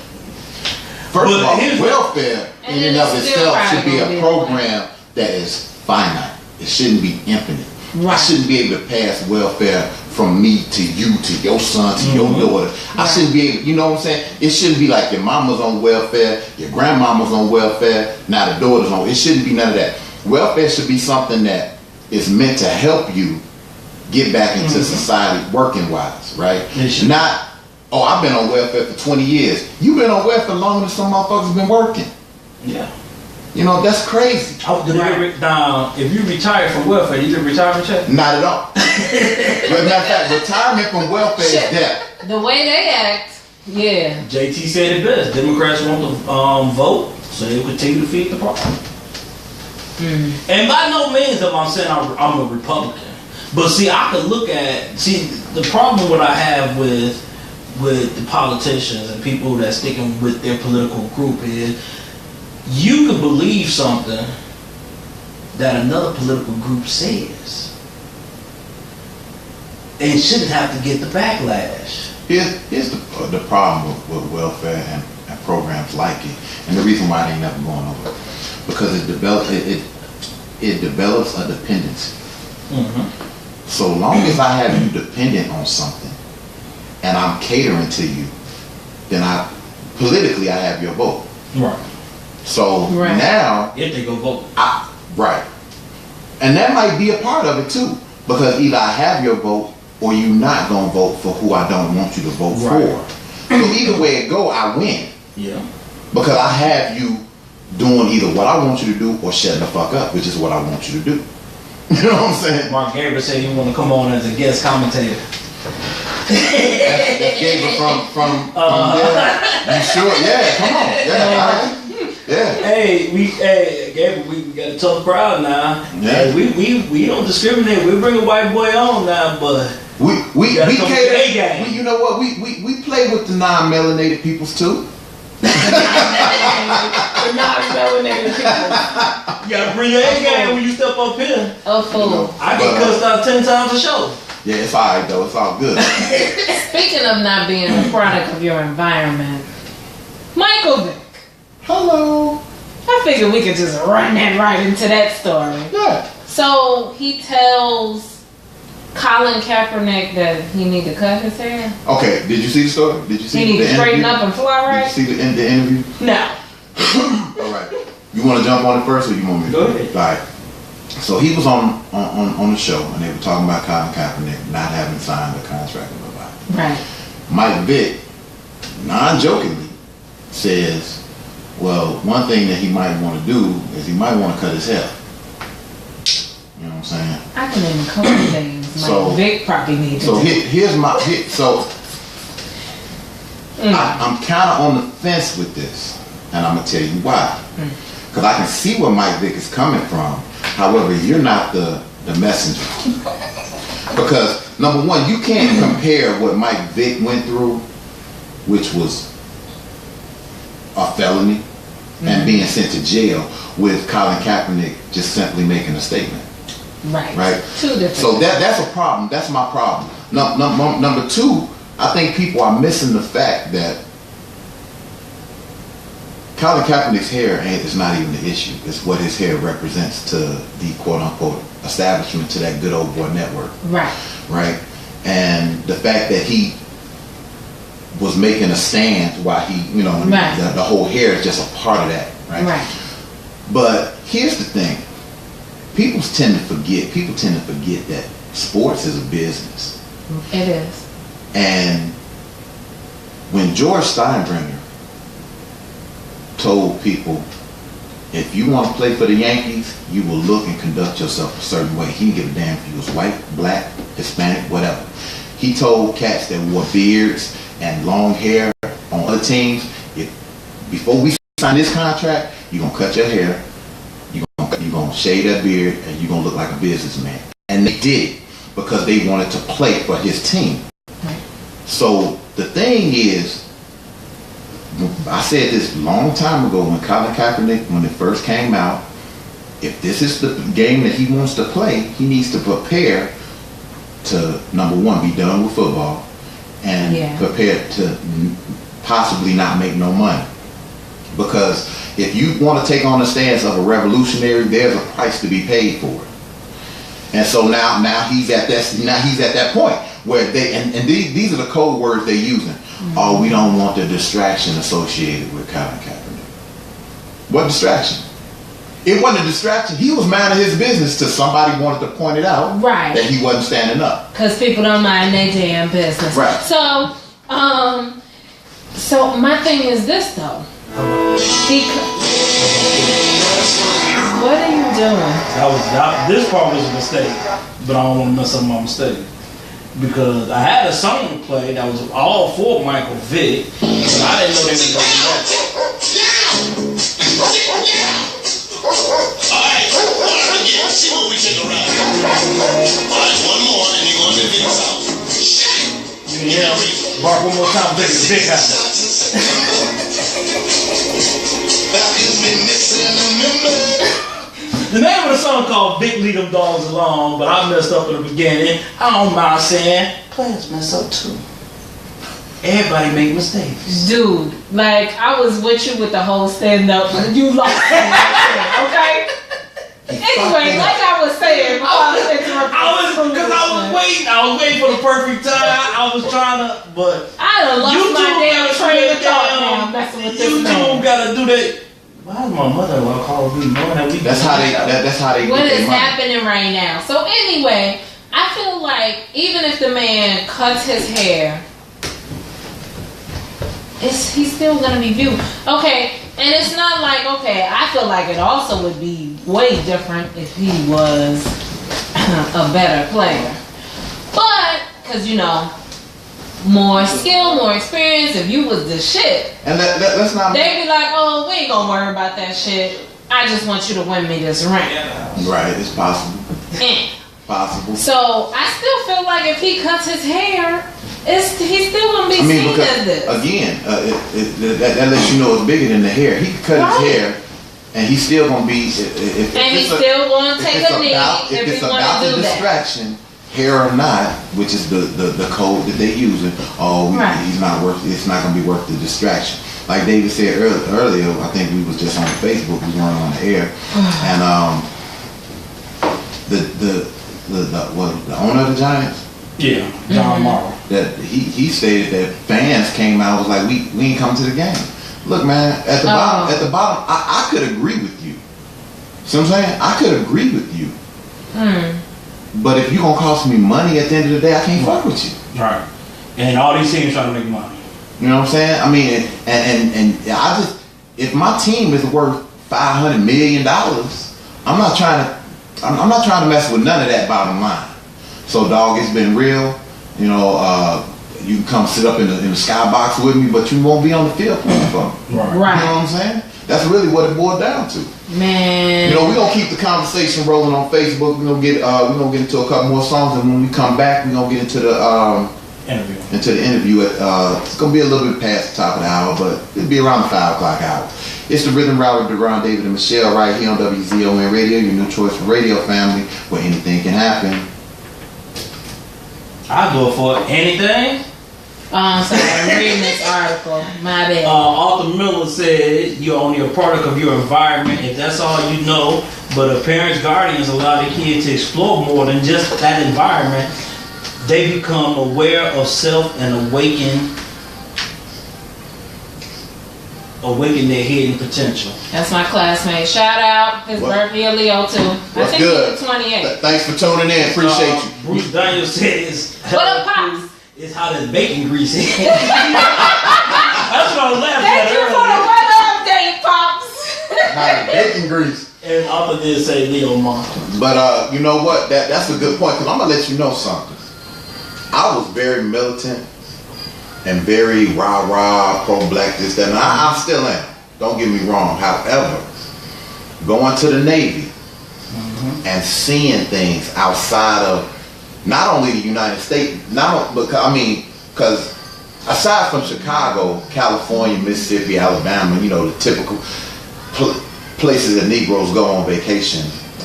First of all, here's welfare And in and it's of still itself should probably be gonna a be program that is finite. It shouldn't be infinite. I Right. shouldn't be able to pass welfare from me to you, to your son, to your daughter. I shouldn't be able, you know what I'm saying? It shouldn't be like your mama's on welfare, your grandmama's on welfare, now the daughter's on. It shouldn't be none of that. Welfare should be something that is meant to help you get back into society working wise, right? It should. Not, oh, I've been on welfare for 20 years. You've been on welfare longer than some motherfuckers have been working. yeah. You know, that's crazy. Now, if you retire from welfare, you get a retirement check? Not at all. But matter of fact, retirement from welfare is death. The way they act, yeah. JT said it best. Democrats want to vote, so they continue to feed the problem. And by no means am I saying I'm a Republican. But see, I could look at the problem what I have with the politicians and people that sticking with their political group is you could believe something that another political group says and shouldn't have to get the backlash. Here's the problem with welfare and programs like it, and the reason why they never going over it, because it develops a dependency. So long as I have you dependent on something and I'm catering to you, then politically I have your vote. Right. So now if they go vote. Right. And that might be a part of it too, because either I have your vote or you not gonna vote for who I don't want you to vote for. So either way it go, I win. Yeah. Because I have you doing either what I want you to do or shutting the fuck up, which is what I want you to do. You know what I'm saying? Mark Gabriel said he want to come on as a guest commentator. That's Gabriel from there. You sure? Yeah, come on. Yeah. Hey, Gabriel, we got a tough crowd now. Yeah. Hey, we don't discriminate. We bring a white boy on now, but we cater. You know what? We play with the non-melanated peoples too. The non-melanated people. You gotta bring your A game when you step up here. I get cussed out 10 times a show. Yeah, it's alright though. It's all good. Speaking of not being a product of your environment, Michael Vick. Hello. I figured we could just run that right into that story. Yeah. So he tells Colin Kaepernick that he need to cut his hair. Okay, did you see the story? Did you see he need to straighten up and fly right? Did you see the interview? No. All right. You want to jump on it first, or you want me to? Go ahead. All right. So he was on the show, and they were talking about Colin Kaepernick not having signed a contract with nobody. Right. Mike Vick, non-jokingly, says, well, one thing that he might want to do is he might want to cut his hair. You know what I'm saying? I can name a couple of things. Mike Vick probably needs to. So here's my I'm kind of on the fence with this, and I'm gonna tell you why. Because I can see where Mike Vick is coming from. However, you're not the messenger. Because number one, you can't compare what Mike Vick went through, which was a felony and being sent to jail, with Colin Kaepernick just simply making a statement. Right. Two different. So that's a problem. That's my problem. Number two, I think people are missing the fact that Colin Kaepernick's hair is not even the issue. It's what his hair represents to the quote-unquote establishment, to that good old boy network. Right. And the fact that he was making a stand while he, the whole hair is just a part of that. Right. But here's the thing. People tend to forget that sports is a business. It is. And when George Steinbrenner told people, if you want to play for the Yankees, you will look and conduct yourself a certain way. He didn't give a damn if you was white, black, Hispanic, whatever. He told cats that wore beards and long hair on other teams, before we sign this contract, you're going to cut your hair, you're going to shave that beard, and you're going to look like a businessman. And they did it because they wanted to play for his team. So the thing is, I said this a long time ago when Colin Kaepernick, when it first came out, if this is the game that he wants to play, he needs to prepare to, number one, be done with football, and prepare to possibly not make no money. Because if you want to take on the stance of a revolutionary, there's a price to be paid for it. And so now he's at that point where these are the code words they're using. Oh, we don't want the distraction associated with Colin Kaepernick. What distraction? It wasn't a distraction. He was minding his business till somebody wanted to point it out that he wasn't standing up. Because people don't mind their damn business. Right. So my thing is this though. What are you doing? This part was a mistake, but I don't want to mess up my mistake. Because I had a song to play that was all for Michael Vick, but I didn't know they were going to do that. Bark one more time, take the dick out. The name of the song called Big Lead Them Dogs Along, but I messed up in the beginning. I don't mind saying, players mess up too. Everybody make mistakes. Dude, like, I was with you with the whole stand-up, and you lost me right there, okay? Anyway, like I was saying, I was waiting for the perfect time. I was trying to, but I done lost my damn train of thought now messing with this man. You gotta do that. Why is my mother-in-law calling me knowing that we? That's how they. What is happening right now? So anyway, I feel like even if the man cuts his hair, he's still gonna be viewed. Okay, and it's not like, okay, I feel like it also would be way different if he was a better player. But, because, you know, more skill, more experience, if you was the shit. And let's not... They'd be like, oh, we ain't gonna worry about that shit. I just want you to win me this ring. Right, it's possible. Possible. So, I still feel like if he cuts his hair, he's still gonna be seen as this. Again, that lets you know it's bigger than the hair. He could cut his hair, and he's still gonna be. He's still gonna take a knee if it's he about want to the do distraction, hair or not, which is the code that they're using. He's not worth. It's not gonna be worth the distraction. Like David said earlier, I think we was just on Facebook. We weren't on the air, and the owner of the Giants. Yeah, John Morrow. That he stated that fans came out was like we ain't come to the game. Look, man, at the bottom, I could agree with you. See what I'm saying? I could agree with you. But if you're gonna cost me money at the end of the day, I can't fuck with you. Right. And all these teams trying to make money. You know what I'm saying? I mean, and I just, if my team is worth $500 million, I'm not trying to mess with none of that bottom line. So, dog, it's been real. You know, you can come sit up in the skybox with me, but you won't be on the field playing for me. Right. You know what I'm saying? That's really what it boiled down to. Man. You know, we're gonna keep the conversation rolling on Facebook. We're gonna get into a couple more songs, and when we come back, we're gonna get into the interview. It's gonna be a little bit past the top of the hour, but it'll be around the 5 o'clock hour. It's the Rhythm Route with Deron, David, and Michelle right here on WZON Radio, your new choice for radio family, where anything can happen. I'll go for anything. Sorry, I'm reading this article. My bad. Arthur Miller said you're only a product of your environment if that's all you know. But if parents, guardians allow their kids to explore more than just that environment, they become aware of self and awaken their hidden potential. That's my classmate. Shout out. His birthday, Leo too. I think he's 28. Thanks for tuning in. Appreciate you. Bruce Daniels says, "What up, Pops? It's how this bacon grease is." That's what I was laughing at earlier. Thank you for the weather update, Pops. How the bacon grease. And Arthur did say Leo Monster. But you know what? That's a good point, because I'm gonna let you know something. I was very militant and very rah-rah, pro-black, this, that, and I still am. Don't get me wrong. However, going to the Navy and seeing things outside of not only the United States, because aside from Chicago, California, Mississippi, Alabama, you know, the typical places that Negroes go on vacation,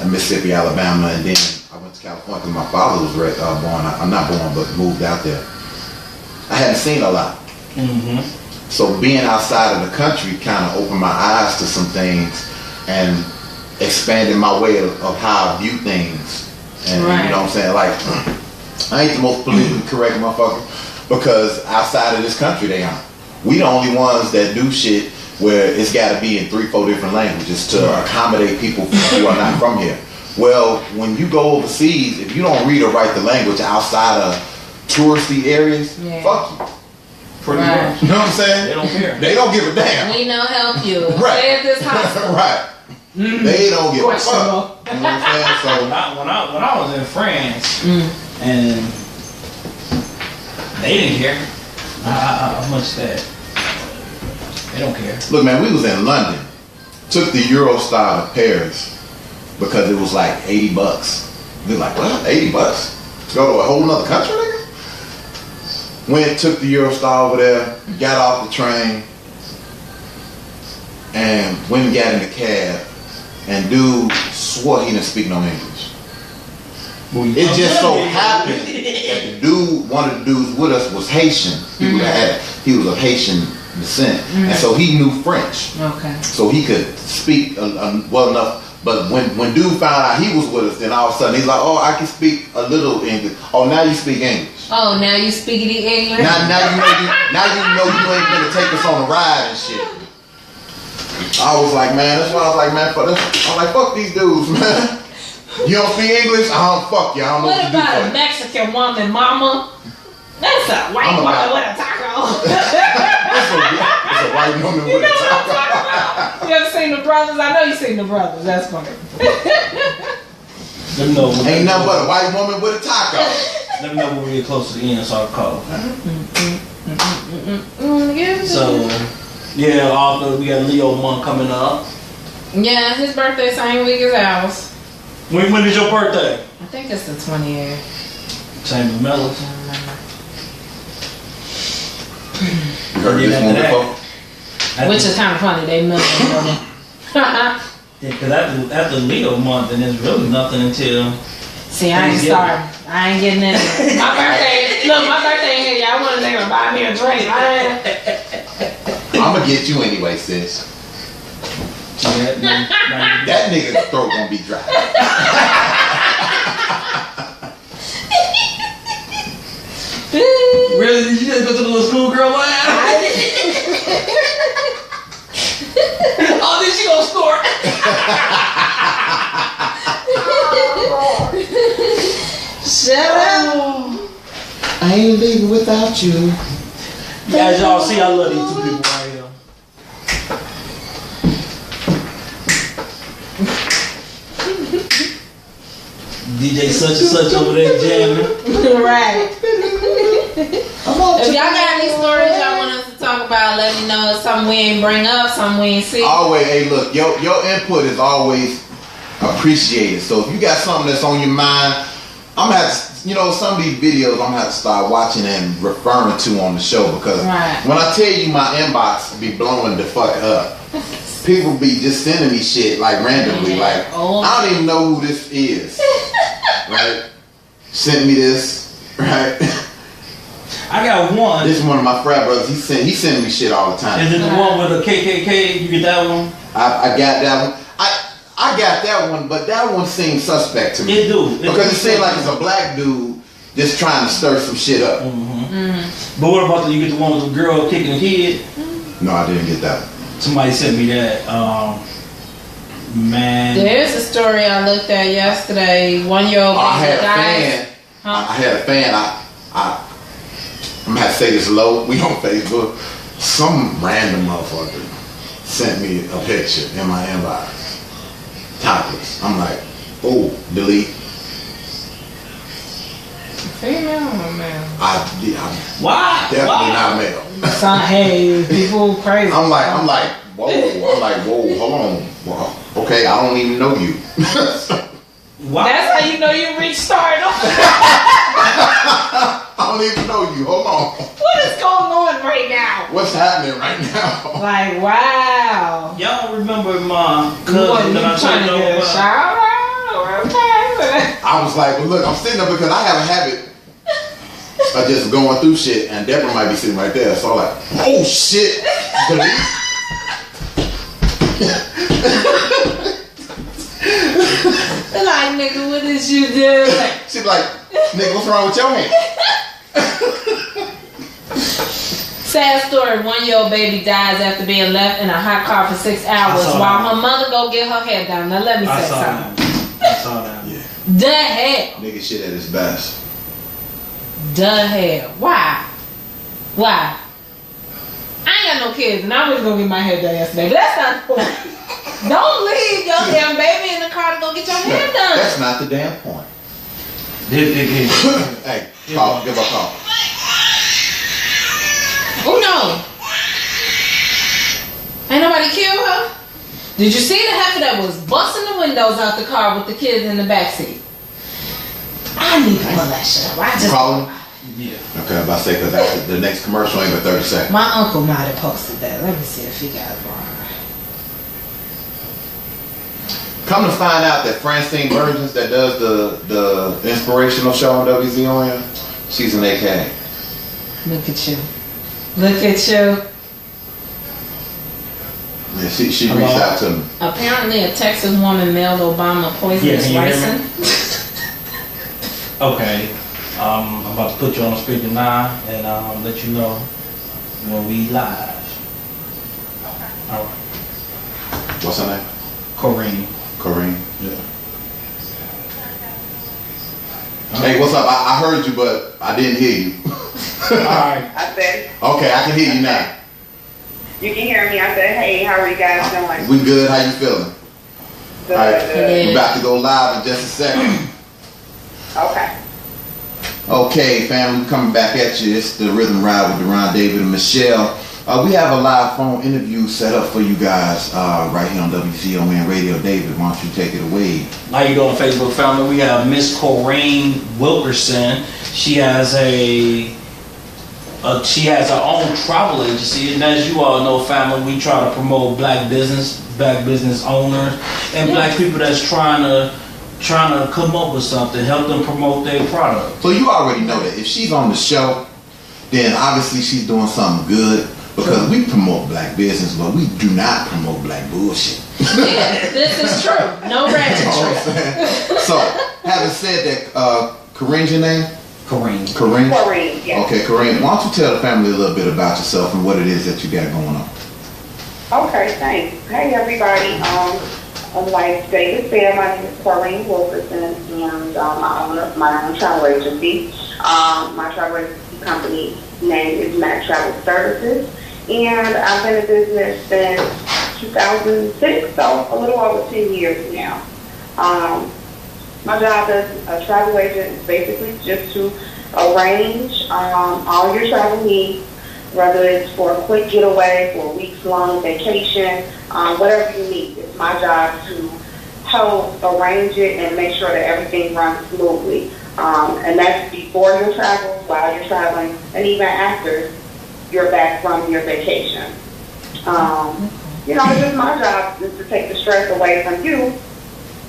Mississippi, Alabama, and then I went to California because my father was born. I'm not born, but moved out there. I hadn't seen a lot. So being outside of the country kind of opened my eyes to some things and expanded my way of how I view things. And you know what I'm saying? Like, I ain't the most politically correct motherfucker, because outside of this country they aren't. We the only ones that do shit where it's got to be in 3-4 different languages to accommodate people who are not from here. Well, when you go overseas, if you don't read or write the language outside of touristy areas, fuck you. Pretty much. You know what I'm saying? They don't care. They don't give a damn. We know help you. Right. Stay at this hospital. Right. They don't give a fuck. You know what I'm saying? So when I was in France and they didn't care how much that they don't care. Look, man, we was in London. Took the Eurostar to Paris because it was like $80. They're like, what? $80? To go to a whole nother country, nigga? Went, took the Eurostar over there, got off the train, and went and got in the cab, and dude swore he didn't speak no English. It just so happened that the dude, one of the dudes with us was Haitian. He was of Haitian descent, and so he knew French. Okay. So he could speak well enough. But when dude found out he was with us, then all of a sudden he's like, "Oh, I can speak a little English. Oh, now you speak English. Oh, now you speak the English. Now you know you ain't gonna take us on a ride and shit." I was like, man, that's why I was like, man, I'm like, fuck these dudes, man. You don't speak English? I don't fuck you. I don't know what to do for about a you. Mexican woman, mama? That's a white woman with a taco. It's a white woman with a taco. You ever seen The Brothers? I know you seen The Brothers. That's funny. Let me know. Ain't nothing but a white woman with a taco. Let me know when we get close to the end, so I'll call. So, yeah, we got Leo month coming up. Yeah, his birthday same week as ours. When is your birthday? I think it's the 28th. Same as Melo's. You heard this one before? Which is kind of funny. They million. Yeah, because after Leo month, then there's really nothing until. See, I ain't starting. I ain't getting in there. My birthday. Look, my birthday ain't here. Y'all want a nigga to buy me a drink. I'm gonna get you anyway, sis. That nigga's throat gonna be dry. Really? You just go to the little schoolgirl laugh? Oh, then she gonna snort. Shut up. I ain't leaving without you. As y'all see, I love these two people right here. DJ such and such over there jamming. Right. If y'all got any stories y'all want us to talk about, let me know. Something we ain't bring up, something we ain't see. Always, hey, look, your input is always appreciated. So if you got something that's on your mind, I'm gonna have to, some of these videos I'm gonna have to start watching and referring to on the show, because when I tell you my inbox be blowing the fuck up. People be just sending me shit like randomly, like I don't even know who this is, right? Sent me this, right? I got one. This is one of my frat brothers. He sending me shit all the time. Is it the one with the KKK? You get that one? I got that one. I got that one, but that one seems suspect to me. It do. Because it seems like it's a black dude just trying to stir some shit up. But what about you get the one with the girl kicking the kid? No, I didn't get that one. Somebody sent me that. Man. There's a story I looked at yesterday. 1-year-old baby I had died. a fan. I had a fan. I'm gonna have to say this low. We on Facebook. Some random motherfucker sent me a picture in my inbox, topless. I'm like, oh, delete. Female or male? Why? Definitely not a male. Hey, people crazy. I'm like, whoa, hold on. Well, okay, I don't even know you. Why? That's how you know you reached stardom. I don't even know you. Hold on. What is going on right now? What's happening right now? Like, wow. Y'all remember my cousin that I trying to get a shout out? Okay. I was like, well, look, I'm sitting there because I have a habit of just going through shit, and Deborah might be sitting right there. So I'm like, oh shit. Delete. Like, nigga, what did you do? She's like, nigga, what's wrong with your hand? Sad story. 1-year-old baby dies after being left in a hot car for 6 hours while her mother go get her hair done. Now let me say something. I saw that. Yeah. The hell. Nigga shit at his best. The hell. Why? I ain't got no kids, and I was gonna get my hair done yesterday, but that's not the point. Don't leave your damn baby in the car to go get your hair done. That's not the damn point. Hey, call, give her a call. Oh no! Ain't nobody killed her? Did you see the heifer that was busting the windows out the car with the kids in the backseat? I need to pull that shit up. Call him. Yeah. Okay, I'm about to say, because the next commercial ain't but 30 seconds. My uncle might have posted that. Let me see if he got it wrong. Come to find out that Francine Burgess, that does the inspirational show on WZOM, she's an AK. Look at you. Look at you. Yeah, she reached out to me. Apparently, a Texas woman mailed Obama poisonous ricin. Okay. I'm about to put you on the speaker now and let you know when we live. All right. What's her name? Corrine. Yeah. Hey, what's up? I heard you, but I didn't hear you. Alright. I said, Okay, I can hear you now. you can hear me. I said, hey, how are you guys doing? We good? How you feeling? Good, All right. good. We're about to go live in just a second. Okay. Okay, family, coming back at you. It's the Rhythm Ride with Deron, David, and Michelle. We have a live phone interview set up for you guys right here on WZON Radio. David, why don't you take it away? How you doing, Facebook family? We have Miss Corrine Wilkerson. She has her own travel agency, and as you all know, family, we try to promote black business owners, and black people that's trying to come up with something, help them promote their product. So you already know that if she's on the show, then obviously she's doing something good, because we promote black business, but we do not promote black bullshit. Yeah, this is true. No ratchet You know what I'm trip. saying? So, having said that, Corinne's your name? Corrine. Corinne? Corrine, yeah. Okay, Corinne, why don't you tell the family a little bit about yourself and what it is that you got going on? Okay, thanks. Hey, everybody. Like David said, my name is Corrine Wilkerson, and I own my own travel agency. My travel agency company name is Mac Travel Services, and I've been in business since 2006, so a little over 10 years now. My job as a travel agent is basically just to arrange all your travel needs, whether it's for a quick getaway, for a weeks-long vacation, whatever you need. It's my job to help arrange it and make sure that everything runs smoothly. And that's before your travels, while you're traveling, and even after you're back from your vacation. It's just my job is to take the stress away from you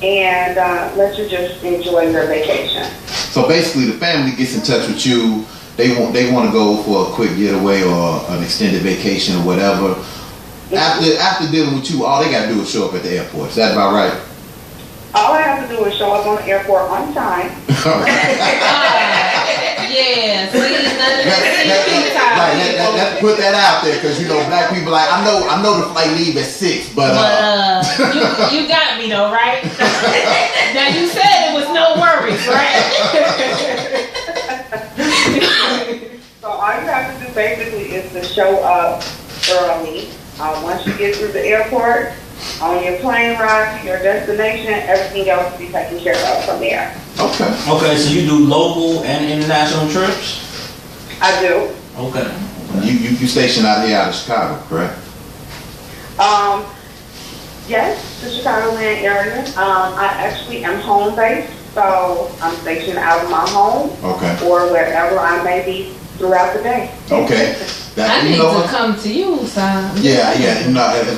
and let you just enjoy your vacation. So basically, the family gets in touch with you. They want to go for a quick getaway or an extended vacation or whatever. After dealing with you, all they got to do is show up at the airport. Is that about right? All I have to do is show up on the airport on time. Yeah, see, nothing but Right, let's put that out there, because black people like, I know the flight leave at 6, but you got me though, right? Now you said it was no worries, right? So all you have to do basically is to show up early. Once you get through the airport, on your plane ride to your destination, everything else will be taken care of from there. Okay. Okay, so you do local and international trips? I do. Okay. You stationed out here out of Chicago, correct? Yes, the Chicagoland area. I actually am home based, so I'm stationed out of my home. Okay. Or wherever I may be throughout the day. Okay. I need to come to you, son. Yeah. As a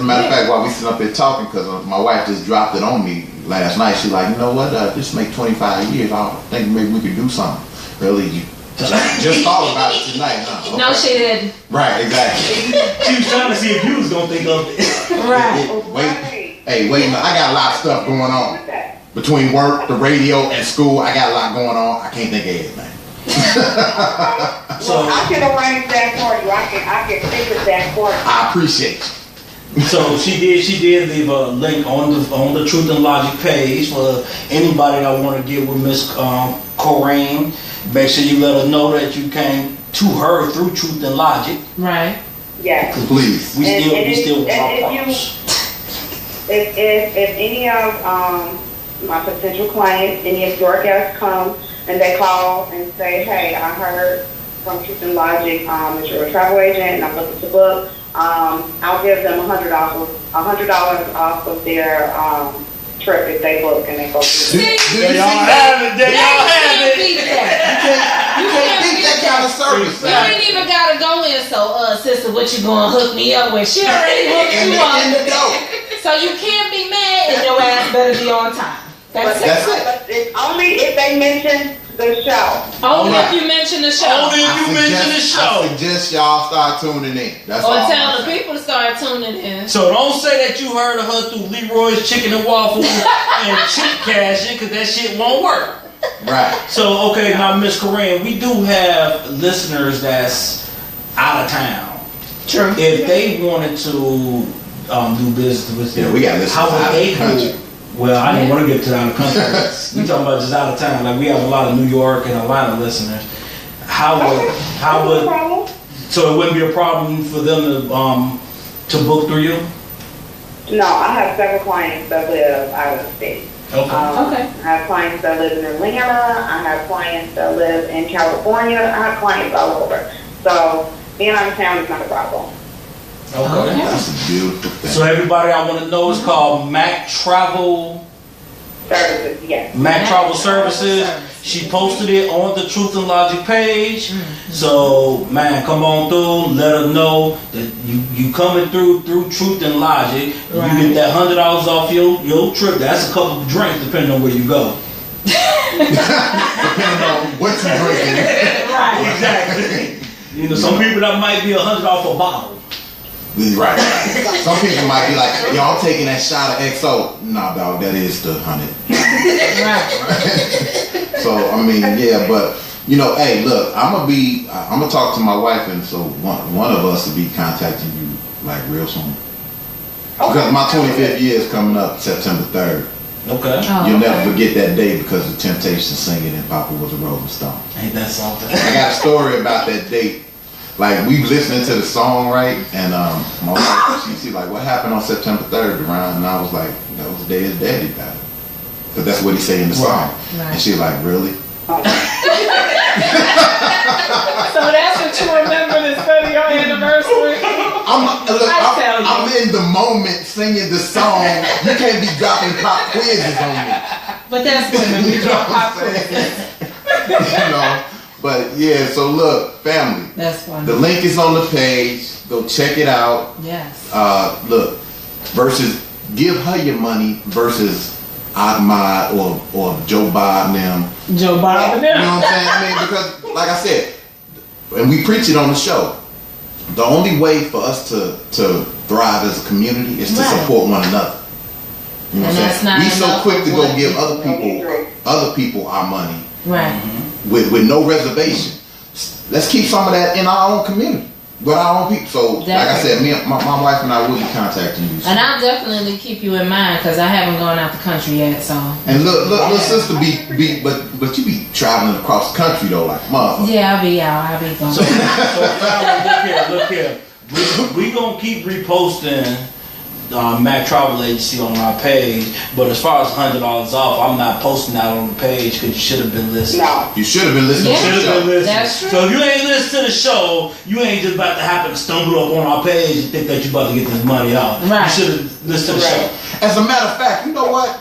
matter of fact, while we sitting up here talking, because my wife just dropped it on me last night. She's like, you know what? This make 25 years. I think maybe we could do something. Really, you just thought about it tonight, huh? Okay. No, she didn't. Right, exactly. She was trying to see if you was gonna think of it. Right. Wait, I got a lot of stuff going on. Between work, the radio, and school, I got a lot going on. I can't think of anything. So I can arrange that for you. I can figure that for you. I appreciate you. So she did leave a link on the Truth and Logic page for anybody that want to get with Miss Corrine. Make sure you let her know that you came to her through Truth and Logic. Right. Yes. Please. We still want problems. If any of my potential clients, any of your guests come and they call and say, hey, I heard from Truth and Logic that you're a travel agent and I'm looking to book, I'll give them $100 off of their trip if they book and they go through. There y'all have it. You can't beat that. purpose. You ain't even gotta go in. So, sister, what you gonna hook me up with? She already hooked you up. So you can't be mad, and your ass better be on time. That's it. But it's only if they mention the show. Only if you mention the show. Only if you mention the show. I suggest y'all start tuning in. That's or all. Tell the people to start tuning in. So don't say that you heard of her through Leroy's Chicken and Waffles and chip cashing, because that shit won't work. Right. So, okay, now, Miss Corinne, we do have listeners that's out of town. True. If they wanted to do business with you, we got listeners how would out they of the country. Well, I didn't want to get to out of the country. We talking about just out of town. Like, we have a lot of New York and Atlanta listeners. How would so it wouldn't be a problem for them to book through you? No, I have several clients that live out of the state. Okay. Okay. I have clients that live in Atlanta. I have clients that live in California. I have clients all over. So being out of town is not a problem. Okay. That's a beautiful thing. So everybody, I want to know, it's called Mac Travel Services, yes. Mac Travel Services. She posted it on the Truth and Logic page. So, man, come on through. Let her know that you coming through Truth and Logic. Right. You get that $100 off your trip. That's a couple of drinks depending on where you go. Depending on what you drinking. Right. Exactly. You know, some people that might be $100 off a bottle. Right. Some people might be like, yo, I'm taking that shot of XO. Nah, dog, that is the 100. Right. So, I mean, yeah, but, you know, hey, look, I'm gonna talk to my wife, and so one of us will be contacting you, like, real soon. Because my 25th year is coming up September 3rd. Okay. Oh, You'll okay. never forget that day because the Temptations singing and Papa was a Rolling Stone. Ain't that something? I got a story about that date. Like, we listening to the song, right? And my wife, she like, what happened on September 3rd around? And I was like, that was the day his daddy died. Because that's what he say in the song. Right. And she like, really? So that's what you remember instead of your anniversary? I'm in the moment singing the song. You can't be dropping pop quizzes on me. But that's when we drop pop quizzes. You know? But yeah, so look, family. That's funny. The link is on the page. Go check it out. Yes. Look, versus give her your money versus Ahmad or Joe Bob and them. Joe Bob and You know them. what I'm saying? I mean, because like I said, and we preach it on the show, the only way for us to thrive as a community is to Right. support one another. You know And what I'm that's saying? not We so enough quick to of go what give people- other people our money Right. with no reservation. Let's keep some of that in our own community with our own people. So, like I said, my wife and I will be contacting you. And I'll definitely keep you in mind because I haven't gone out the country yet. So. And look, sister, but you be traveling across the country though, like mother. Yeah, I'll be out. I'll be gone. So family, look here. We gonna keep reposting Mac Travel Agency on our page, but as far as $100 off, I'm not posting that on the page because you should have been listening. No. You should have been listening to the Should have been show. listening. That's true. So if you ain't listening to the show, you ain't just about to happen to stumble up on our page and think that you about to get this money out. Right. You should have listened to the show. As a matter of fact, you know what?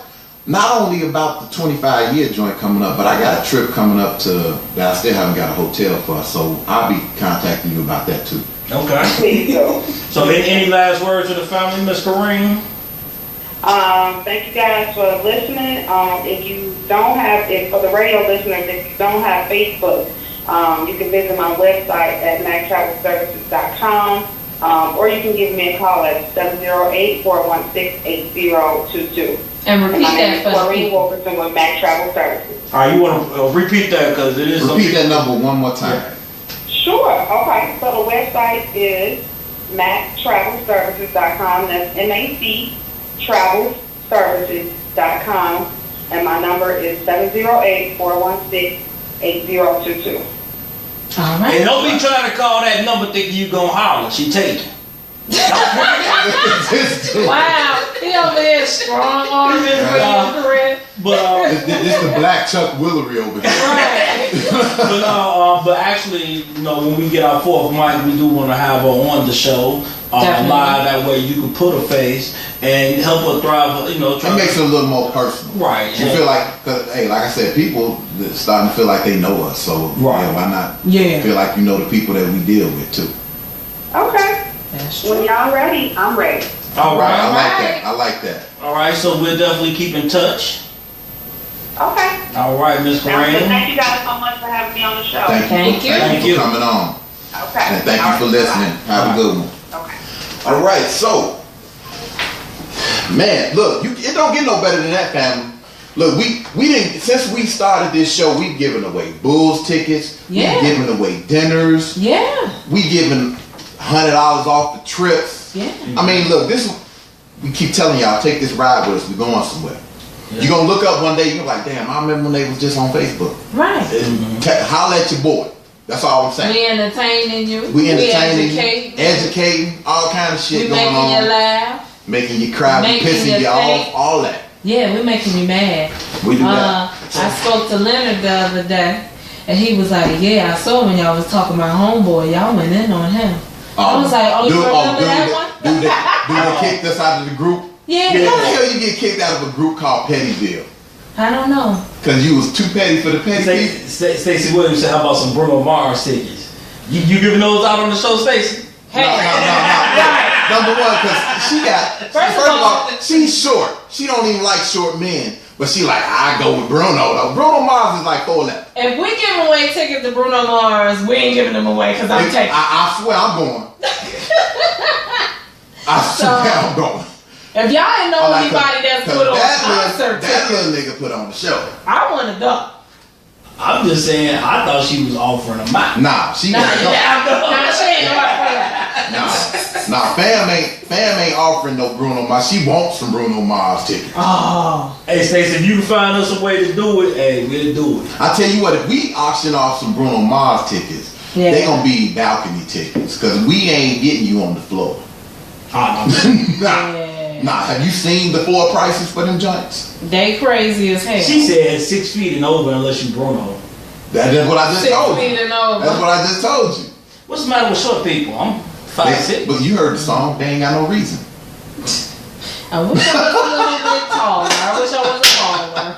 Not only about the 25-year joint coming up, but I got a trip coming up that I still haven't got a hotel for, so I'll be contacting you about that too. Okay. Please do. So any last words to the family, Miss Kareem? Thank you guys for listening. If for the radio listeners, if you don't have Facebook, you can visit my website at mactravelservices.com, or you can give me a call at 708-416-8022. And repeat My name that is for the Maureen people. Wilkerson with Mac Travel Services. All right, you want to repeat that because it is. Repeat that number one more time. Sure. Okay. So the website is mactravelservices.com. That's MAC travelservices.com, and my number is 708-416-8022. All right. And don't be trying to call that number thinking you gonna holler. She taking. Wow, he over there strong arming for your career. But this the black Chuck Willery over here. Right. but actually, when we get our fourth mic, we do want to have her on the show live. That way, you can put a face and help her thrive. It makes it a little more personal, right? You feel like, cause hey, like I said, people starting to feel like they know us. So why not? Yeah. Feel like you know the people that we deal with too. Okay. When y'all ready, I'm ready. All right. I like that. All right, so we'll definitely keep in touch. Okay. All right, Miss Graham. Thank you guys so much for having me on the show. Thank you for coming on. Okay. And thank you for listening. Have a good one. Okay. All right, so, man, look, it don't get no better than that, family. Look, we didn't, since we started this show, we've given away Bulls tickets. Yeah. We've given away dinners. Yeah. We giving $100 off the trips. Yeah. I mean, look, we keep telling y'all, take this ride with us. We're going somewhere. Yeah. You're going to look up one day, you're like, damn, I remember when they was just on Facebook. Right. Holler at your boy. That's all I'm saying. We entertaining you. We entertaining you. Educating. All kind of shit going on. We making you laugh. Making you cry. We pissing you off. All that. Yeah, we making you mad. We do that. I spoke to Leonard the other day, and he was like, yeah, I saw when y'all was talking about homeboy. Y'all went in on him. I was like, you remember that one? Dude that kicked us out of the group? Yeah. How the hell you get kicked out of a group called Pettyville? I don't know. Because you was too petty for the petty people? Stacey Williams said, how about some Bruno Mars tickets? You giving those out on the show, Stacey? Hey. No. Number one, because she got, first of all, she's short. She don't even like short men. But she like, I go with Bruno though. Bruno Mars is like 4'11". If we give away tickets to Bruno Mars, we ain't giving them away because I'm taking. I swear I'm going. I swear I'm going. If y'all ain't know anybody that's put on concert that little nigga put on the show. I want to go. I'm just saying, I thought she was offering a mic. Nah, she ain't Nah, fam ain't offering no Bruno Mars. She wants some Bruno Mars tickets. Oh. Hey, Stacey, if you can find us a way to do it, hey, we'll do it. I tell you what, if we auction off some Bruno Mars tickets, they gonna be balcony tickets, because we ain't getting you on the floor. Nah, have you seen the floor prices for them joints? They crazy as hell. She said 6 feet and over unless you Bruno. That's what I just told you. 6 feet and over. That's what I just told you. What's the matter with short people? I'm 5'6". But you heard the song. They ain't got no reason. I wish I was a little bit taller. I wish I was taller.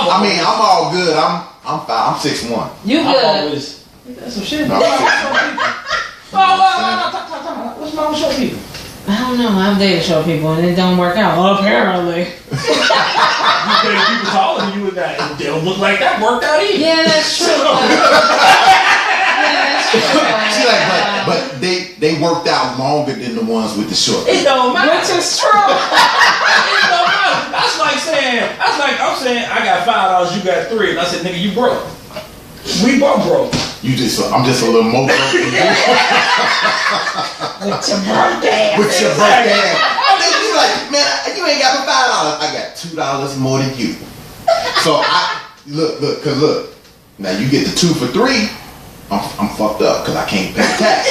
I mean, I'm all good. I'm 6'1". You good? Always, that's some shit. No, What's wrong with short people? I don't know. I've dated short people and it don't work out. Apparently. You dated people taller than you, and that they don't look like that worked out either. Yeah, that's true. She like, but they worked out longer than the ones with the short. It don't matter. Which is true. It don't matter. That's like I'm saying I got $5, you got $3, and I said, nigga, you broke. We both broke. I'm just a little more broke than you. With your birthday. With your birthday. She's like, man, you ain't got $5. I got $2 more than you. So I look. Now you get the 2 for $3. I'm fucked up because I can't pay tax.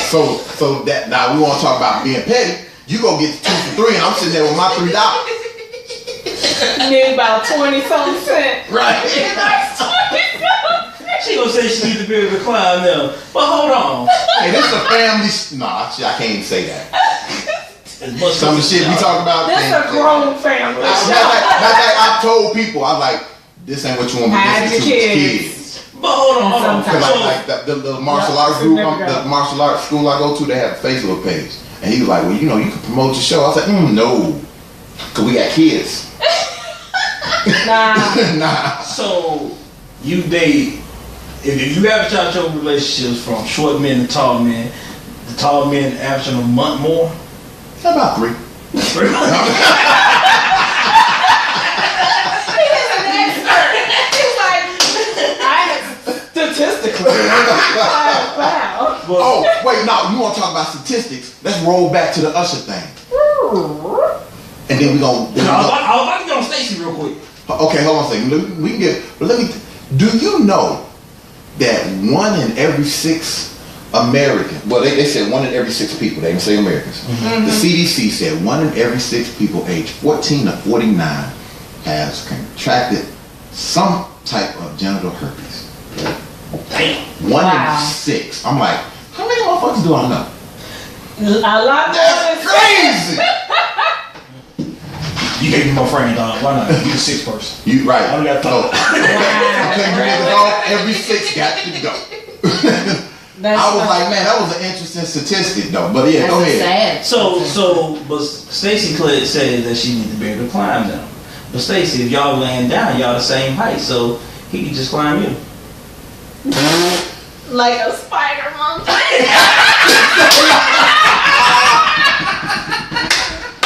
so that now we want to talk about being petty. You go get the 2 for $3, and I'm sitting there with my $3. You need about 20-something cents. Right. She gonna say she needs to be able to climb now. But hold on. Hey, this is a family. Nah, I can't even say that. Some of the shit we talk about. This is a grown family. I've told people, I'm like, this ain't what you want me to listen to kids. But hold on. Because like the martial arts group, the martial arts school I go to, they have a Facebook page. And he was like, well, you can promote your show. I was like, no. Because we got kids. Nah. So, you date, if you average out your relationships from short men to tall men, the tall men average a month more? About 3. He's an expert. He's like, statistically. Wow. Oh, wait, no, you want to talk about statistics? Let's roll back to the Usher thing. And then we gonna. I was about to get on Stacey real quick. Okay, hold on a second. We can get. But do you know that 1 in every 6 American. Well, they said 1 in every 6 people. They didn't say Americans. The CDC said 1 in every 6 people aged 14 to 49 has contracted some type of genital herpes. Damn. 1 in 6. I'm like, how many motherfuckers do I know? A lot. That's crazy. You gave me my friend, dog. Why not? You the 6th person. You right. I don't got time. I'm telling you niggas off, every 6 got to go. I was like, man, that was an interesting statistic though. But yeah, go ahead. Sad. But Stacey said that she needs to be able to climb them. But Stacey, if y'all laying down, y'all the same height, so he can just climb you. Like a spider monkey.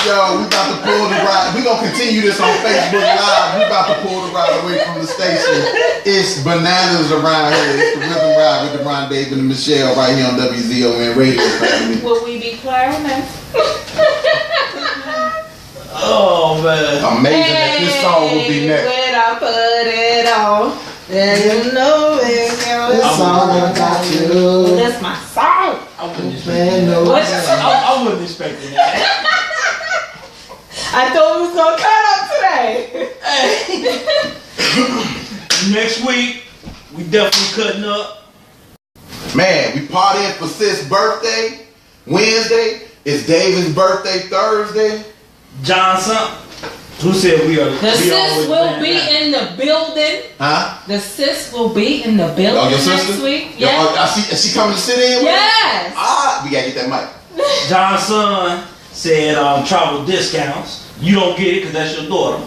Yo, we about to pull the ride. We gonna continue this on Facebook Live. We about to pull the ride away from the station. It's bananas around here. It's the Rhythm Ride with DeRon, David, and Michelle right here on WZON Radio. Will we be climbing? Oh man. Amazing that this song will be next. When I put it on, then you know it's This song about you. That's my song. I wasn't expecting that. What's your song? I wasn't expecting that. I thought we was gonna cut up today. Next week, we definitely cutting up. Man, we partying for Sis' birthday Wednesday. It's David's birthday Thursday. Johnson, who said we are? The sis will be in the building. Huh? The sis will be in the building Oh, your sister? next week. Yo, Yes. I see. Is she coming to sit in with Yes. us? We gotta get that mic. Johnson said travel discounts. You don't get it because that's your daughter.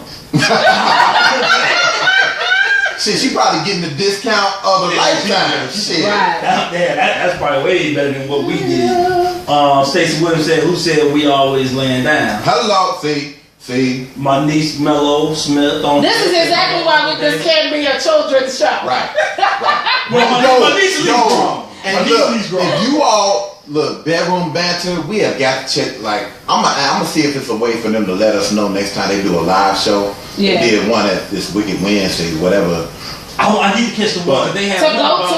Shit, she probably getting the discount of a lifetime. Shit. Right. That's probably way better than what we did. Stacey Williams said, who said we always laying down? Hello, see. My niece Mello Smith on. This is exactly why this can't be a children's show. Right. Well, my niece is grown. And look, if you all look, bedroom banter, we have got to check. Like, I'm gonna see if it's a way for them to let us know next time they do a live show. Yeah. They did one at this Wicked Wednesday, whatever. I need to catch the one. They have To one go about, to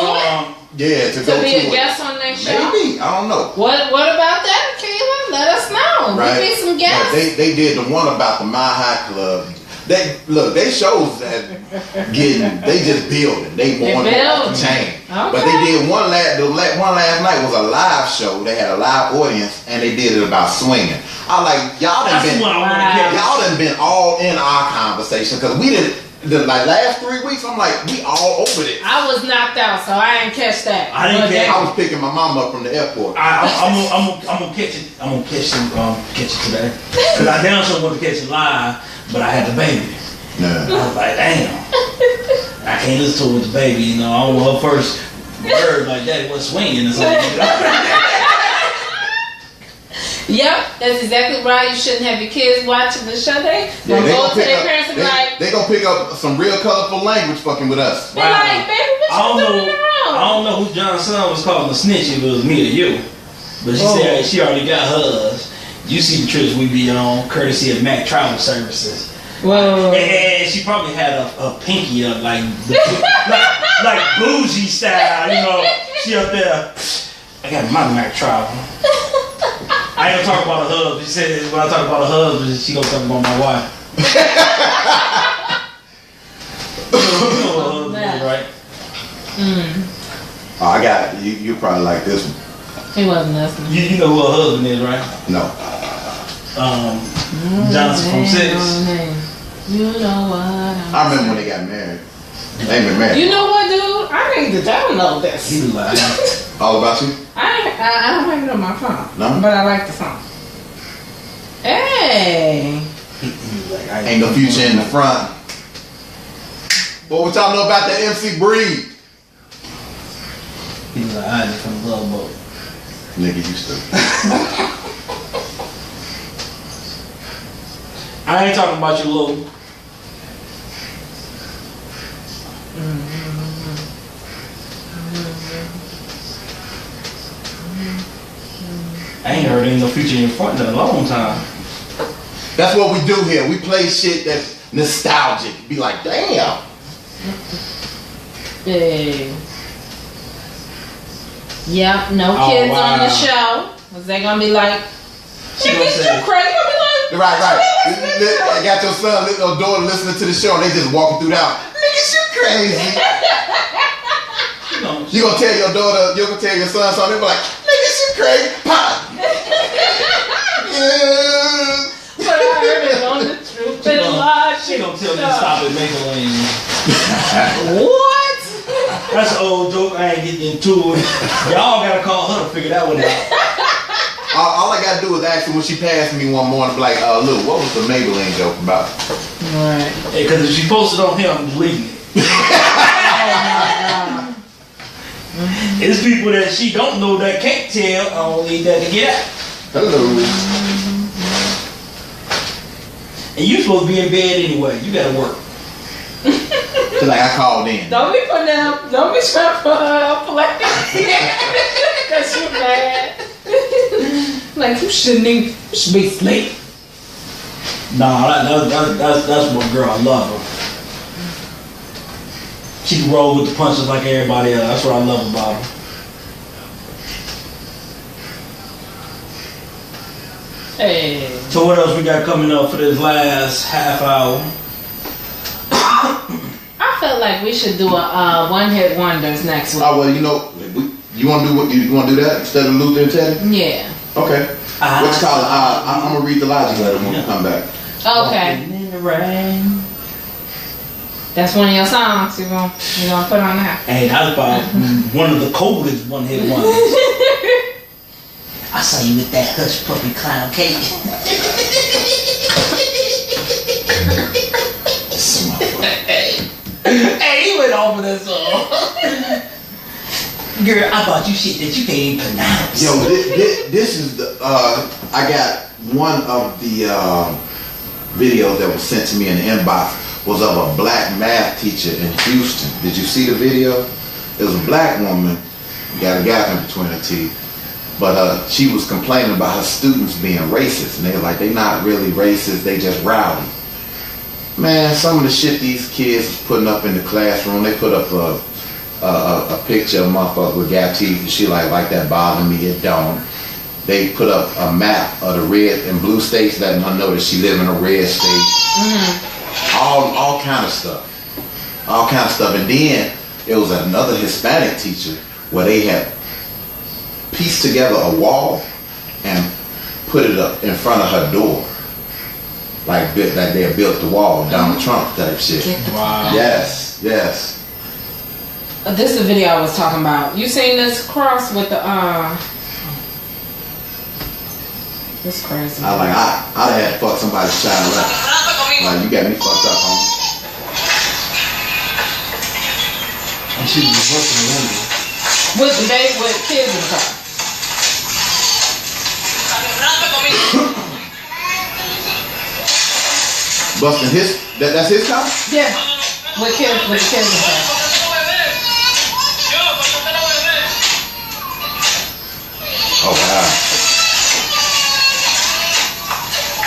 it? Yeah, to go To be to a it. guest on next show. Maybe, I don't know. What about that, Kayla? Let us know. Right? We need some guests. Yeah, they did the one about the Mile High Club. They shows that they just building. They more than off the chain. Okay. But they did one last night was a live show. They had a live audience and they did it about swinging. I like y'all done That's been what I want to catch. y'all done been all in our conversation because we did the last 3 weeks. I'm like we all over this. I was knocked out, so I didn't catch that. I didn't catch. I was picking my mom up from the airport. I'm gonna catch it. I'm gonna catch it today. Cause I damn sure want to catch it live, but I had the baby. Yeah. I was like, damn, I can't listen to it with the baby. You know, I don't want her first word like that. Was swinging or something. Yep, that's exactly right. You shouldn't have your kids watching the show. They Yeah, gonna they go gonna to pick their up. parents and be like, They gonna pick up some real colorful language fucking with us. be like, baby, what you doing I wrong? don't know who John's son was calling a snitch. If it was me or you, but she said she already got hers. You see the trips we be on, courtesy of Mac Travel Services. Whoa. And she probably had a pinky up like bougie style, you know. She up there. I got my Mac Travel. I ain't gonna talk about her husband. She said when I talk about her husband, she gonna talk about my wife. You know what her husband is, right? Oh, I got it. You probably like this one. He wasn't listening. You know who her husband is, right? No. Johnson from Six. You know what? I remember when they got married. They ain't been married. You know what, dude? I need to download He this. was like, All about you? I don't have it on my phone. No? But I like the song. Hey. he was like, I Ain't no future in the front. What y'all know about that MC Breed? He was like, I just from the Love Boat. Nigga, you stupid. I ain't talking about you, little. I ain't heard ain't no future in front in a long time. That's what we do here. We play shit that's nostalgic. Be like, damn. Hey. Yep, no kids on the show. Cause they gonna be like, nigga, you crazy. You gonna be like, right. I got your son, your daughter listening to the show, and they just walking through the house. Nigga, you crazy. You gonna tell your daughter, you gonna tell your son something, they be like, nigga, you crazy. Pop. Yeah. But I heard it on the truth and lies. She gonna tell me to stop at Maybelline. What? That's an old joke. I ain't getting into it. Y'all gotta call her to figure that one out. All I gotta do is ask her when she passed me one morning, be like, look, what was the Maybelline joke about? Right. Because if she posted on him, I'm deleting it. Oh my God. It's people that she don't know that can't tell. I don't need that to get out. Hello. And you supposed to be in bed anyway. You gotta work. She's like, I called in. Don't be putting down, don't be trying to put her up like cause you mad. Like you should be asleep. Nah, that's my girl. I love her. She can roll with the punches like everybody else. That's what I love about her. Hey. So what else we got coming up for this last half hour? I felt like we should do a one-hit wonders next week. Oh well, you know, you want to do what you want to do that instead of Luther and Teddy? Yeah. Okay. What's called? I'm gonna read the logic letter when we come back. Okay. In the rain. That's one of your songs you gonna put on that. Hey, that's about one of the coldest one-hit wonders. I saw you with that hush puppy clown cake. Hey, he went off with that song. Girl, I bought you shit that you can't even pronounce. Yo, this is the I got one of the videos that was sent to me in the inbox was of a black math teacher in Houston. Did you see the video? It was a black woman, got a gap in between her teeth, but she was complaining about her students being racist, and they were like, they not really racist, they just rowdy. Man, some of the shit these kids is putting up in the classroom, they put up a picture of motherfucker with gap teeth and shit like that bother me, it don't. They put up a map of the red and blue states, letting her know that she live in a red state. Mm-hmm. All kind of stuff. All kind of stuff. And then it was another Hispanic teacher where they had pieced together a wall and put it up in front of her door. Like they had built the wall, Donald Trump type shit. Wow. Yes. This is the video I was talking about. You seen this cross with the This crazy. I'd had to fuck somebody's child up. Like, you got me fucked up, homie. And she was working the window. With the baby, with kids in the car. Busting that's his car? Yeah. With kids in the car. Oh wow.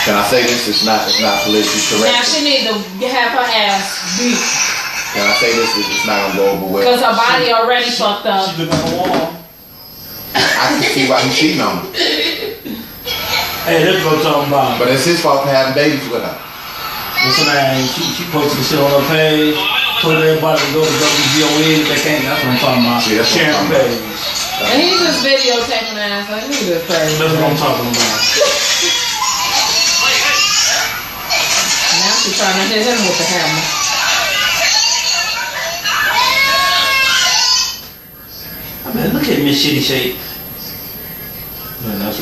Can I say this? It's not politically correct. Now she need to have her ass beat. Can I say this? It's not gonna go over well. Because her body already fucked up. She lived on the wall. I can see why he's cheating on her. Hey, let's go talk about. But it's his fault for having babies with her. What's her name? She posted the shit on her page. Told everybody to go to WGOE if they can't. That's what I'm talking about. See, that's what sharing I'm the talking page. And he's just videotaping her ass like, look at this crazy. That's what I'm talking about. Now she's trying to hit him with the hammer. I mean, look at Miss Shitty Shape.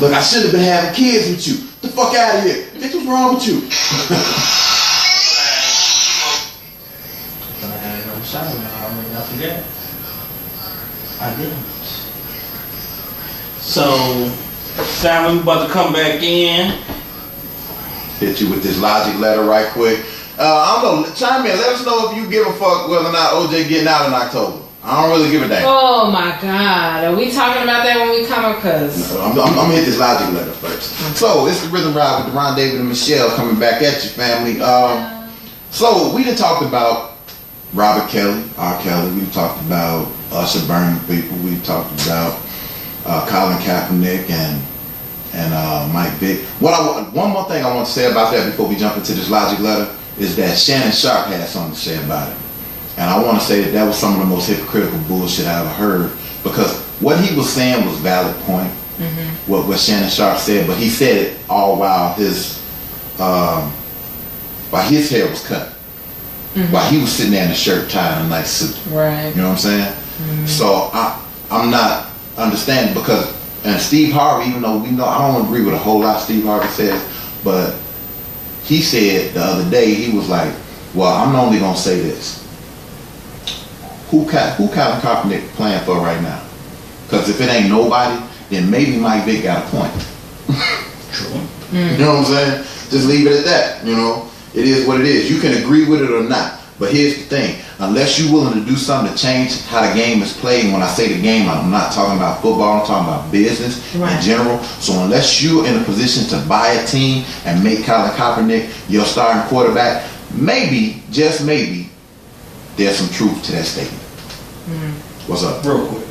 Look, I should have been having kids with you. Get the fuck out of here. Bitch, what's wrong with you? I forget. I didn't. So, Simon, we about to come back in. Hit you with this logic letter right quick. I don't know. Chime in. Let us know if you give a fuck whether or not OJ getting out in October. I don't really give a damn. Oh my God. Are we talking about that when we come up? Cause I'm gonna hit this logic letter first. So it's the Rhythm Ride with Deron David and Michelle coming back at you, family. So we done talked about Robert Kelly, R. Kelly. We talked about Usher burning people. We talked about Colin Kaepernick and Mike Vick. One more thing I want to say about that before we jump into this logic letter is that Shannon Sharp had something to say about it. And I want to say that was some of the most hypocritical bullshit I ever heard, because what he was saying was valid point, what Shannon Sharp said, but he said it all while his hair was cut. While he was sitting there in a shirt, tie, and a nice suit. Right. You know what I'm saying? So I'm not understanding, because, and Steve Harvey, even though we know, I don't agree with a whole lot Steve Harvey says, but he said the other day, he was like, well, I'm only going to say this. Who Colin Kaepernick playing for right now? Because if it ain't nobody, then maybe Mike Vick got a point. True. You know what I'm saying? Just leave it at that, you know? It is what it is. You can agree with it or not. But here's the thing. Unless you're willing to do something to change how the game is played, and when I say the game, I'm not talking about football, I'm talking about business in general. So unless you're in a position to buy a team and make Colin Kaepernick your starting quarterback, maybe, just maybe, there's some truth to that statement. What's up? Real quick.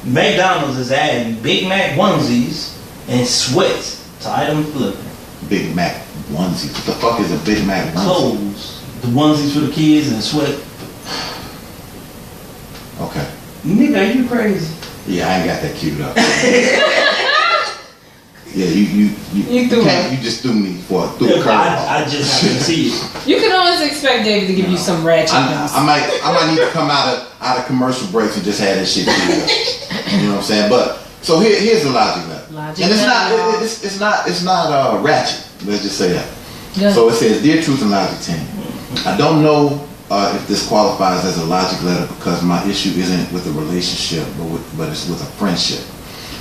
McDonald's is adding Big Mac onesies and sweats to items delivered. Big Mac onesie. What the fuck is a Big Mac onesie? Clothes. The onesies for the kids and sweat. Okay. Nigga, are you crazy? Yeah, I ain't got that queued up. Yeah, you can't. You just threw me through a curve. I just happen to see it. You can always expect David to give you some ratchet. I might need to come out of commercial breaks and just have that shit queued up. You know what I'm saying? But so here's the logic letter. And it's not ratchet. Let's just say that. Yeah. So it says, Dear Truth and Logic Team, I don't know if this qualifies as a logic letter because my issue isn't with a relationship, but it's with a friendship.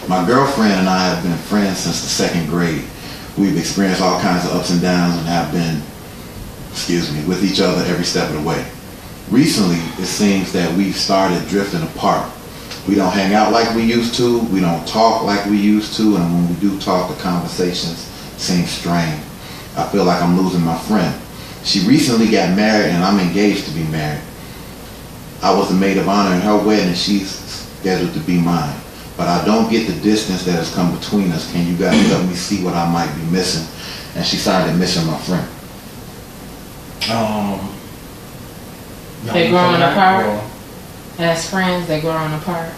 My girlfriend and I have been friends since the 2nd grade. We've experienced all kinds of ups and downs and have been, with each other every step of the way. Recently, it seems that we've started drifting apart. We don't hang out like we used to, we don't talk like we used to, and when we do talk, the conversations seem strained. I feel like I'm losing my friend. She recently got married and I'm engaged to be married. I was the maid of honor in her wedding and she's scheduled to be mine. But I don't get the distance that has come between us. Can you guys help me see what I might be missing? And she started missing my friend. They growing apart? As friends, they growing apart?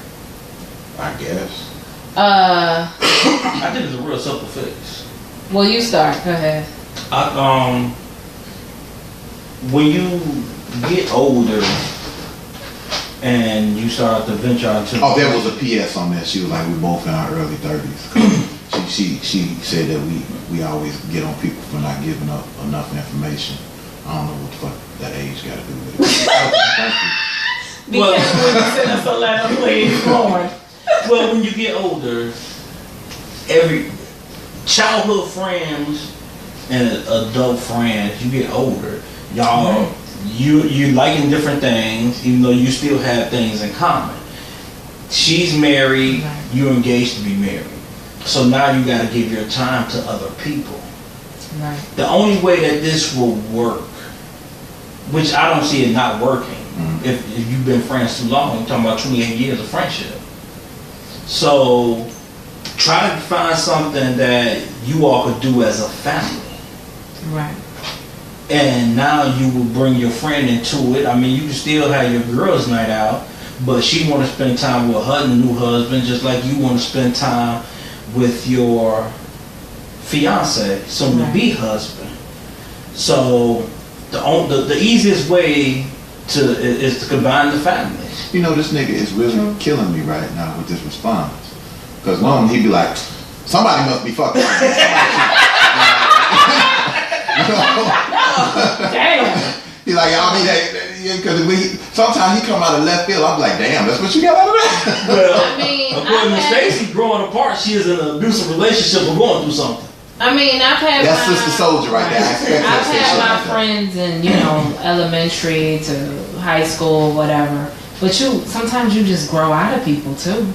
I guess. I think it's a real simple fix. Well, you start. Go ahead. When you get older and you start to venture out to... Oh, there was a PS on that. She was like, we both in our early 30s. she said that we always get on people for not giving up enough information. I don't know what the fuck that age got to do with it. Thank you. Be careful when you send us a letter, please. Lord. Well, when you get older, every childhood friends and adult friends, you get older, y'all, you liking different things, even though you still have things in common. She's married, you're engaged to be married. So now you got to give your time to other people. Right. The only way that this will work, which I don't see it not working, if you've been friends too long, you're talking about 28 years of friendship. So try to find something that you all could do as a family. Right. And now you will bring your friend into it. I mean, you can still have your girls' night out, but she want to spend time with her new husband just like you want to spend time with your fiance, soon-to-be husband. So the easiest way is to combine the families. You know, this nigga is really killing me right now with this response. Because normally he'd be like, somebody must be fucking. Damn. He's like, I mean, because sometimes he come out of left field. I'm like, damn, that's what you got out of that. Well, I mean, according to Stacy, growing apart, she is in an abusive relationship or going through something. I mean, I've had that's Sister Soldier right there. I've had my friends in, elementary to high school, whatever. But sometimes you just grow out of people too.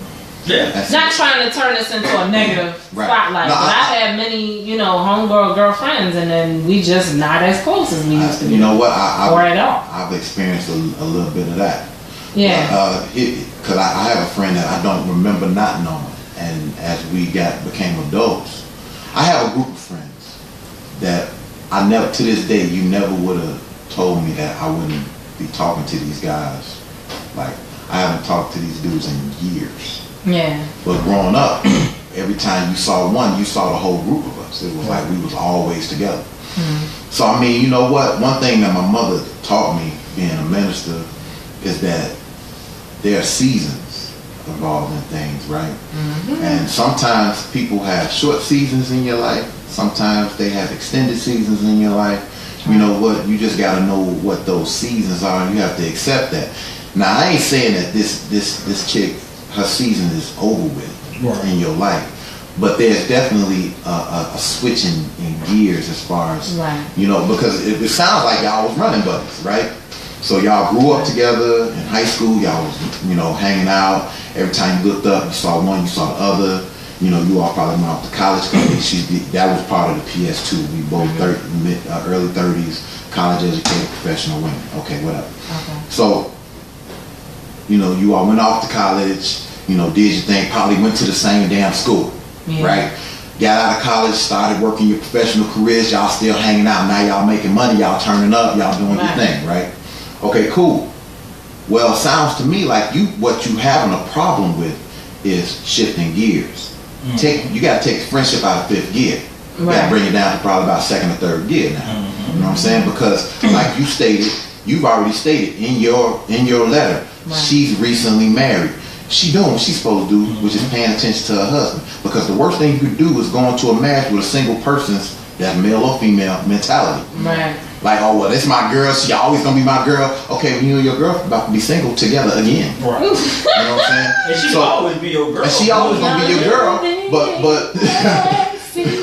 Yeah. Not trying to turn this into a negative spotlight, but I've had many, homegirl girlfriends, and then we just not as close as we used to be. You know what? Or at all. I've experienced a little bit of that. Yeah. Because I have a friend that I don't remember not knowing. and as we became adults, I have a group of friends that I never, to this day, you never would have told me that I wouldn't be talking to these guys. Like, I haven't talked to these dudes in years. Yeah. But growing up, every time you saw one, you saw the whole group of us. It was like we was always together. So I mean, you know what? One thing that my mother taught me, being a minister, is that there are seasons involved in things, right? And sometimes people have short seasons in your life. Sometimes they have extended seasons in your life. You know what? You just got to know what those seasons are, and you have to accept that. Now, I ain't saying that this chick, her season is over with in your life, but there's definitely a switch in gears as far as, you know, because it sounds like y'all was running buddies, right? So y'all grew up together in high school, y'all was, you know, hanging out. Every time you looked up, you saw one, you saw the other. You know, you all probably went off to college. That was part of the PS2. We both early 30s, college educated, professional women. Okay, whatever. Okay. So, you know, you all went off to college, you know, did your thing, probably went to the same damn school, right? Got out of college, started working your professional careers, y'all still hanging out. Now y'all making money, y'all turning up, y'all doing your thing, right? Okay, cool. Well, it sounds to me like what you having a problem with is shifting gears. You got to take friendship out of fifth gear. You got to bring it down to probably about second or third gear now. You know what I'm saying? Because like you stated, you've already stated in your letter, she's recently married. She doing what she's supposed to do, which is paying attention to her husband. Because the worst thing you could do is go into a marriage with a single person's, that male or female mentality. Right. Like, oh, well, this my girl. She always gonna be my girl. Okay, when you and your girl about to be single together again. Right. You know what I'm saying? And she will always be your girl. And she always gonna be your girl. But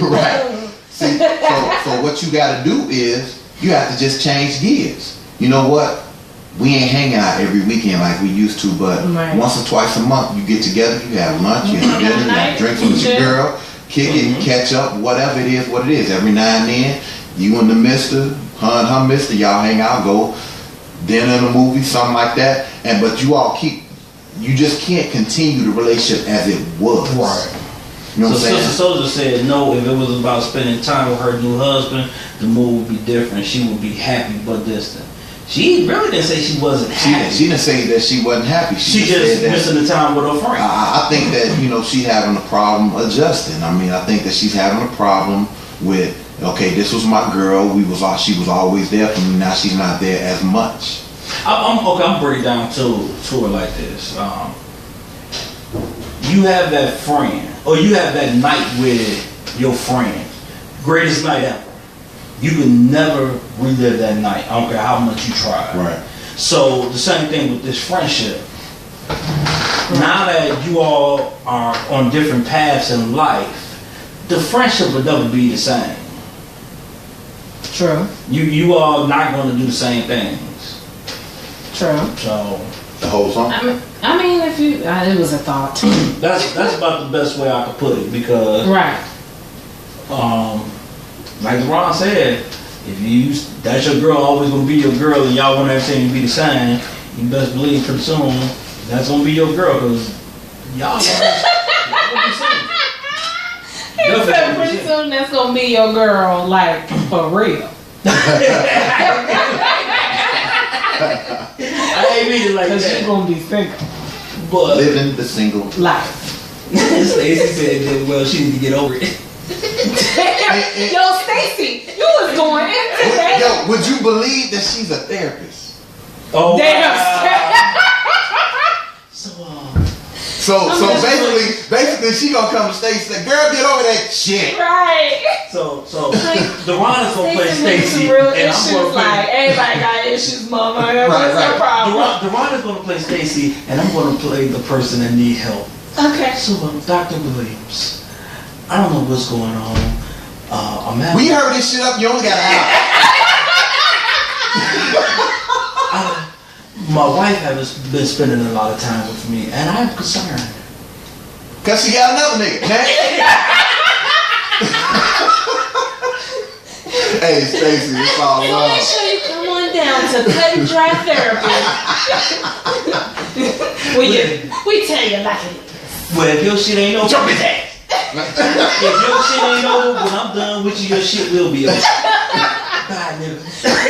right. See, so what you gotta do is you have to just change gears. You know what? We ain't hanging out every weekend like we used to, but once or twice a month you get together, you have lunch, you have dinner, you have drinks with your girl, kick it, catch up, whatever it is, what it is. Every now and then, you and the mister, her and her mister, y'all hang out, go dinner and a movie, something like that. But you just can't continue the relationship as it was. Right. You know what I'm saying? Sister Soldier said no, if it was about spending time with her new husband, the mood would be different. She would be happy but distant. She really didn't say she wasn't happy. She didn't say that she wasn't happy. She just missing the time with her friend. I think that, you know, she's having a problem adjusting. I mean, I think that she's having a problem with, okay, this was my girl. She was always there for me. Now she's not there as much. I'm breaking down to her like this. You have that friend, or you have that night with your friend, greatest night ever. You can never relive that night. I don't care how much you try. Right. So the same thing with this friendship. Now that you all are on different paths in life, the friendship will never be the same. True. You are not going to do the same things. True. So the whole song. I mean, if you, it was a thought. That's about the best way I could put it, because like Ron said, if that's your girl, always gonna be your girl, and y'all want everything to be the same, you best believe pretty soon that's gonna be your girl, because y'all gonna be same. He said pretty soon that's gonna be your girl, like for real. I ain't mean it like that. Because she's gonna be single. But living the single life. Stacey said that, well, she need to get over it. Yo, Stacey, you was going into that. Yo, would you believe that she's a therapist? Oh, damn. So basically she gonna come to Stacey and say, girl, get over that shit. Right. So Deronda's gonna play Stacey, and I'm gonna play. Like, everybody got issues, mama. What's the problem? Deronda's gonna play Stacey, and I'm gonna play the person that need help. Okay. So Dr. Williams, I don't know what's going on. We heard this shit up. You only got an hour. My wife has been spending a lot of time with me, and I'm concerned. Cause she got another nigga. Hey, Stacey, it's all love. Make sure you come on down to cut and dry therapy. We tell you like it is. Well, if your shit ain't over, Jump his ass. if your shit ain't over, when I'm done with you, your shit will be over. Bye, nigga.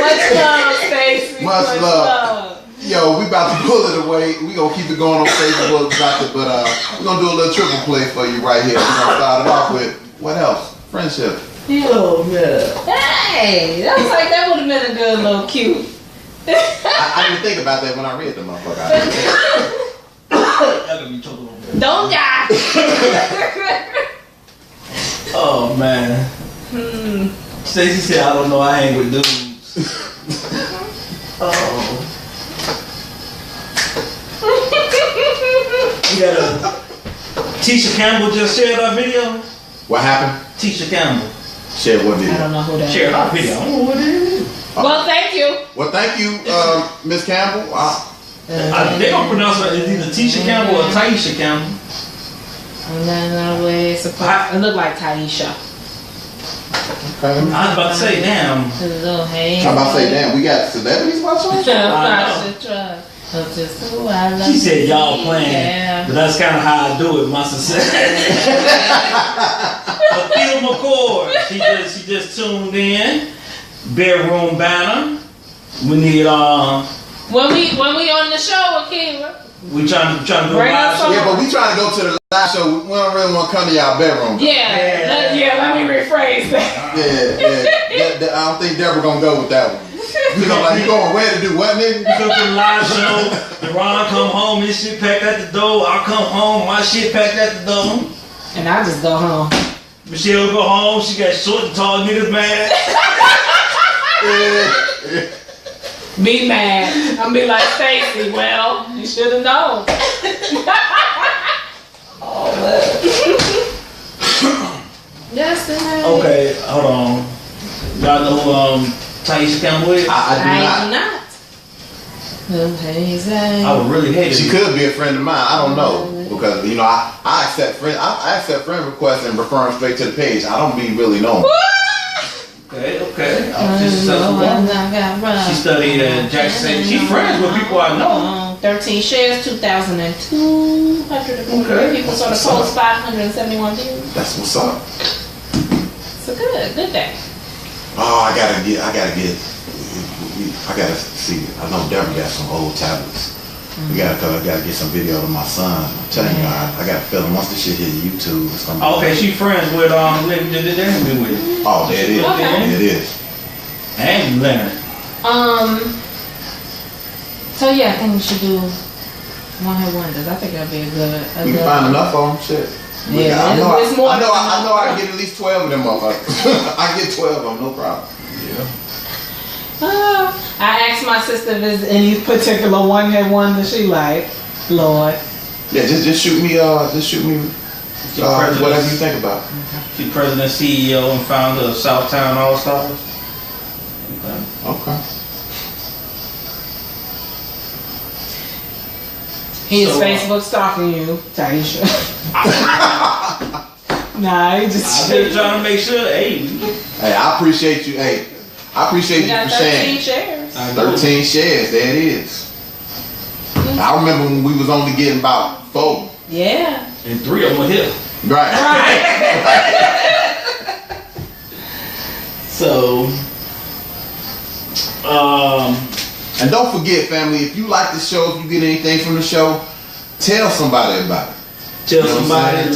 Much love, Stacey. Much love. Yo, we about to pull it away. We gonna keep it going on Facebook, but we're gonna do a little triple play for you right here. We're gonna start it off with what else? Friendship. Oh man. Hey, that was like that would have been a good little cute. I didn't think about that when I read the motherfucker. Don't die. Oh man. Stacey said, I don't know, I hang with dudes. Oh. We got Tisha Campbell just shared our video. What happened? Tisha Campbell. Shared what video? I don't know who that Shared our video. I don't know what it is. Well, thank you. Well, thank you, Miss Campbell. They don't pronounce it. It's either Tisha Campbell or Taisha Campbell. It looked like Taisha. Okay. I was about to say, damn. I'm about to say, damn, we got celebrities watching? She said y'all playing, but that's kind of how I do it. My success. Akita McCord, she just tuned in. Bedroom banner. We need when we on the show, Akira. We trying to do a Bring live us show. Yeah, but we trying to go to the live show. We don't really want to come to y'all bedroom. Yeah, let me rephrase that. Yeah. I don't think Deborah gonna go with that one. You know, like, you going where to do what, nigga? We go to the live show. Deron come home, his shit packed at the door. I come home, my shit packed at the door. And I just go home. Michelle go home, she got short and tall niggas mad. Be mad. I'm be like, Stacey, well, you should have known. Oh, yes, okay, hold on. Y'all know who Taisha Campbell is? I do not. I would really hate it. She could be a friend of mine. I don't know, because you know I accept friend requests and refer them straight to the page. I don't be really knowing. Okay. She studied at Jackson State. She's friends with people I know. 13 shares, 2,243 people saw the post, 571 views. That's what's up. It's a good day. Oh, I gotta see. I know Deborah got some old tablets. I gotta get some video of my son. I'm telling you, I got a feeling once this shit hit YouTube, it's gonna be okay, she friends with Lynn did the interview with it. Oh, there it is. Okay. It is. And Leonard. So yeah, I think we should do one hit wonders. I think that'll be a good. We can find enough of them. Shit. Yeah, I know I I can get at least 12 of them motherfuckers. I can get 12 of them, no problem. Yeah. I asked my sister if there's any particular one hit wonder she like. Lord. Yeah, just shoot me. Whatever you think about. She's president, CEO, and founder of Southtown All Stars. Okay. He's Facebook stalking you, Taisha. Nah, he just trying to make sure. Hey, I appreciate you. Hey, I appreciate you for sharing. 13 shares. 13 shares. There it is. I remember when we was only getting about 4. Yeah. And 3 of them were here. Right. So, and don't forget, family, if you like the show, if you get anything from the show, tell somebody about it. Tell somebody,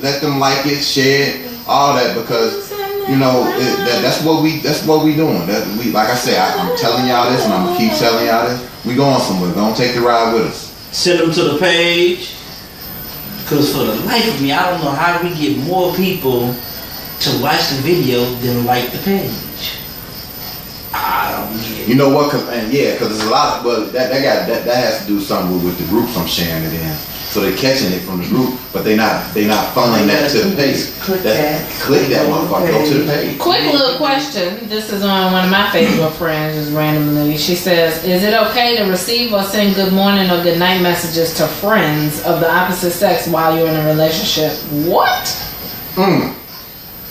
let them like it, share it, all that, because that's what we doing. Like I said, I'm telling y'all this, and I'm gonna keep telling y'all this. We going somewhere. Gonna take the ride with us. Send them to the page, because for the life of me, I don't know how we get more people to watch the video than like the page. I don't get it. You know what? Cause there's a lot. But that has to do something with the groups I'm sharing it in. So they're catching it from the group, but they not funneling that to the page. Click that motherfucker. Go to the page. Quick little question. This is on one of my Facebook friends, just randomly. She says, "Is it okay to receive or send good morning or good night messages to friends of the opposite sex while you're in a relationship?" What?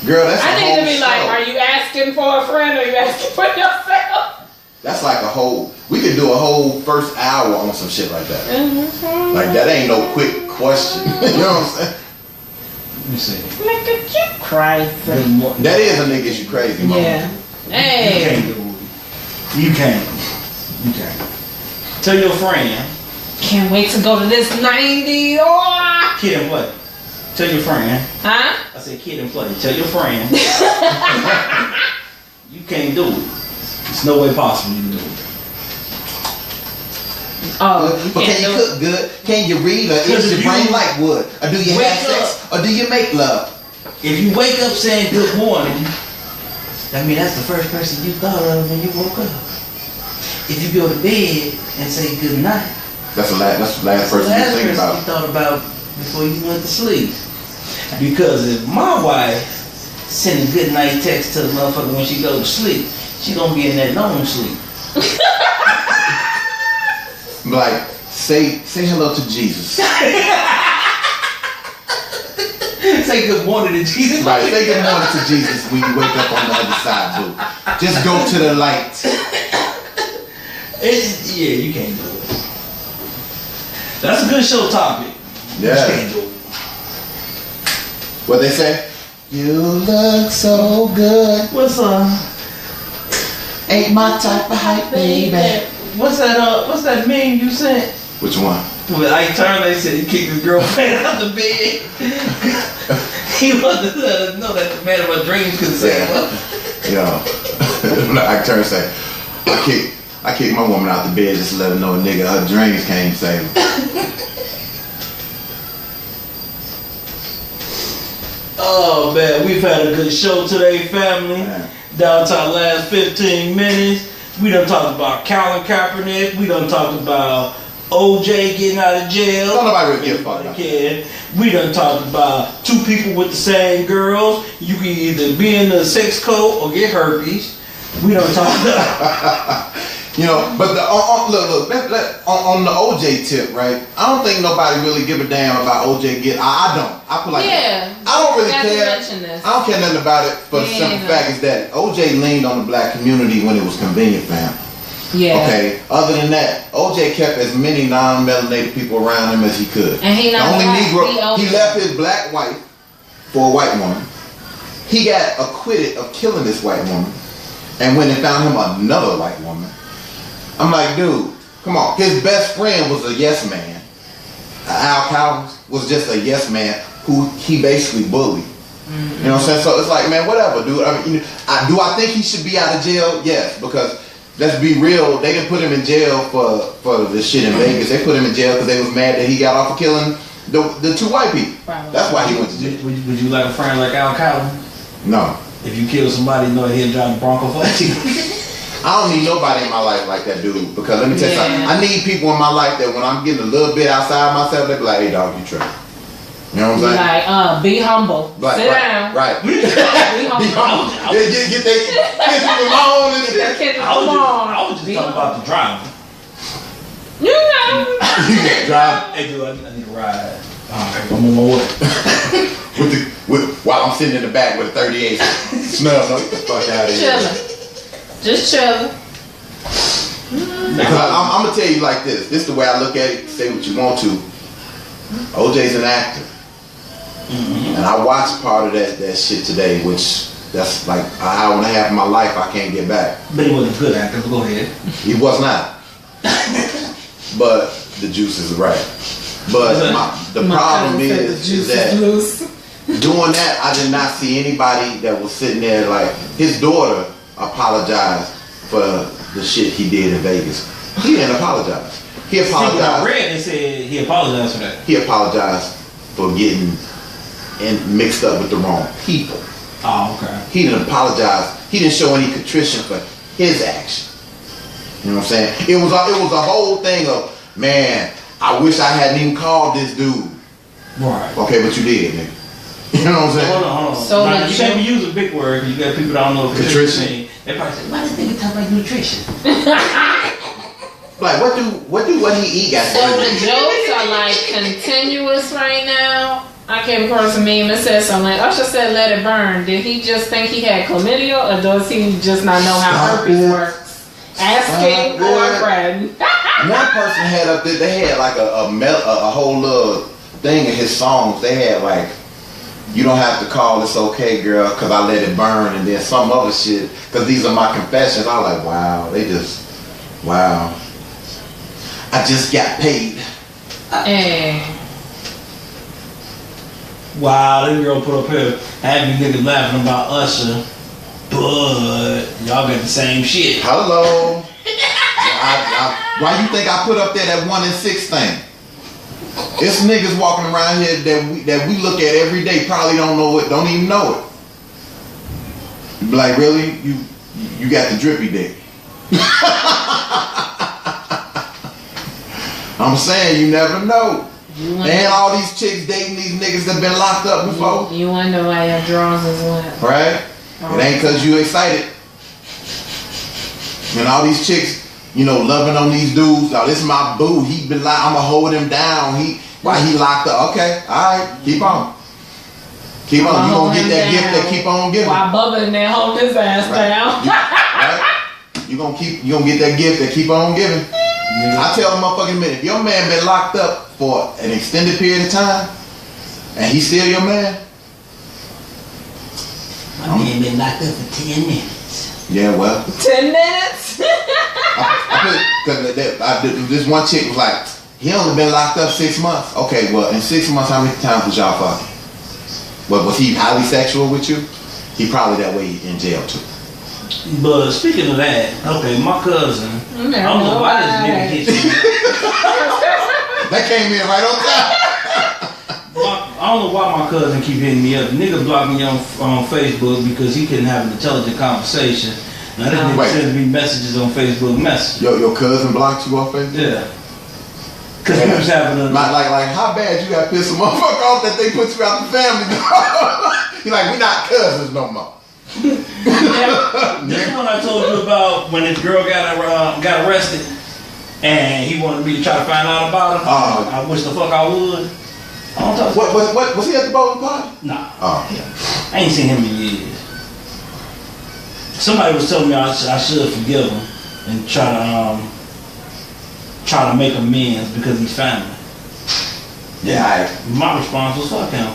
Girl, that's I need to be like, are you asking for a friend or are you asking for yourself? That's like we could do a whole first hour on some shit like that. Like that ain't no quick question. You know what I'm saying? Let me see. Look at you, crazy. That is a nigga you crazy, mama. Yeah. Hey. You can't do it. You can't. You can't. Tell your friend. Can't wait to go to this 90. Oh. Kid and play. Tell your friend. Huh? I said kid and play. Tell your friend. You can't do it. There's no way possible you can do it. Oh, But can you cook good? Can you read? Or is your brain like wood? Or do you have sex? Or do you make love? If you wake up saying good morning, that means that's the first person you thought of when you woke up. If you go to bed and say good night, That's the last person you think about. you thought about before you went to sleep. Because if my wife send a good night text to the motherfucker when she go to sleep, she gonna be in that long sleep. Like, say hello to Jesus. Say good morning to Jesus. Right, say good morning to Jesus when you wake up on the other side, boo. Just go to the light. Yeah, you can't do it. That's a good show topic. Yeah. You can't do it. What they say? You look so good. What's Ain't my type of hype, baby. What's that meme you sent? Which one? When Ike Turner said he kicked his girlfriend out the bed. He wanted to let us know that the man of our dreams could say well. Yeah. I turn and say, I kicked my woman out the bed just to let her know a nigga her dreams can't save her. Oh man, we've had a good show today, family. Man. Down to our last 15 minutes. We done talked about Colin Kaepernick. We done talked about OJ getting out of jail. Don't nobody really give a fuck about that. We done talked about two people with the same girls. You can either be in the sex code or get herpes. We done talked about... You know, but look, on the OJ tip, right? I don't think nobody really give a damn about OJ I don't. I feel like Yeah. I don't really Got to care. mention this. I don't care nothing about it. But the simple fact is that OJ leaned on the black community when it was convenient for him. Yeah. Okay. Other than that, OJ kept as many non-melanated people around him as he could. And he not the only black, Negro. He left his black wife for a white woman. He got acquitted of killing this white woman, and went and found him another white woman. I'm like, dude, come on. His best friend was a yes man. Al Cowens was just a yes man who he basically bullied. You know what I'm saying? So it's like, man, whatever, dude. I mean, do I think he should be out of jail? Yes, because let's be real. They didn't put him in jail for the shit in Vegas. They put him in jail because they was mad that he got off of killing the two white people. Right. That's why he went to jail. Would you like a friend like Al Cowens? No. If you kill somebody, you know he'll drive the Bronco for you. I don't need nobody in my life like that dude, because let me tell you something. I need people in my life that when I'm getting a little bit outside myself, they be like, hey dog, you tripping. You know what I'm saying? Like, be humble. Right, Sit right, down. right. Be humble. Get that kids with my own and shit. I was just talking about the driver. You know. You can't drive Hey dude, I need a ride. Alright, I'm on my way. while I'm sitting in the back with a 38. Smell, no, get the fuck out of here. Chilling. Just chilling. Because I'm gonna tell you like this. This is the way I look at it. Say what you want to. OJ's an actor, and I watched part of that shit today, which that's like an hour and a half of my life I can't get back. But he wasn't a good actor, but go ahead. He was not. But the juice is right. But the problem is that doing that, I did not see anybody that was sitting there like his daughter apologized for the shit he did in Vegas. He didn't apologize. He apologized. I read and said he apologized for that. He apologized for getting mixed up with the wrong people. Oh, okay. He didn't apologize. He didn't show any contrition for his action. You know what I'm saying? It was a whole thing of, man, I wish I hadn't even called this dude. Right. Okay, but you did, nigga. You know what I'm saying? Hold on. So now, you can't be using a big word. You got people that don't know what Contrition. mean. They probably say, why this nigga talk about nutrition? Like, what he eat got So the jokes are like continuous right now. I came across a meme that said something like, Usher said let it burn. Did he just think he had chlamydia, or does he just not know how herpes works? Asking boyfriend. One person had up there, they had like a whole thing in his songs. They had like, you don't have to call, it's okay, girl, cause I let it burn, and then some other shit, cause these are my confessions. I was like, wow, wow. I just got paid. Hey. Wow, this girl put up here having niggas laughing about Usher, but y'all got the same shit. Hello. Why you think I put up there that 1 in 6 thing? It's niggas walking around here that we look at every day, probably don't know it, don't even know it. You be like, really? You got the drippy dick. I'm saying, you never know. And all these chicks dating these niggas that been locked up before. You wonder why your drawers is wet. Right? It ain't cause you excited. And all these chicks, loving on these dudes. Oh, this is my boo. He been like, I'ma hold him down. Why he locked up? Okay, alright, keep on. Keep on. You gonna get that gift that keep on giving. While Bubba in there holding his ass down. Right? You gonna get that gift that keep on giving. I tell the motherfucking minute, if your man been locked up for an extended period of time and he's still your man. My man been locked up for 10 minutes. Yeah, well. 10 minutes? This one chick was like, he only been locked up 6 months. Okay, well, in 6 months, how many times was y'all fucking? Well, was he highly sexual with you? He probably that way in jail too. But speaking of that, okay, my cousin, I don't know why this nigga hit you. That came in right on time. I don't know why my cousin keep hitting me up. The nigga blocked me on Facebook because he couldn't have an intelligent conversation. Now this nigga sends me messages on Facebook Messenger. Your cousin blocked you on Facebook? Yeah. Cause he was having a like how bad you got pissed a motherfucker off that they put you out the family? He's like, we not cousins no more. This one I told you about when this girl got arrested and he wanted me to try to find out about her. I wish the fuck I would. I don't talk. What was he at the bowling party? Nah. Oh. I ain't seen him in years. Somebody was telling me I should forgive him and try to make amends because he's family. Yeah. My response was fuck him.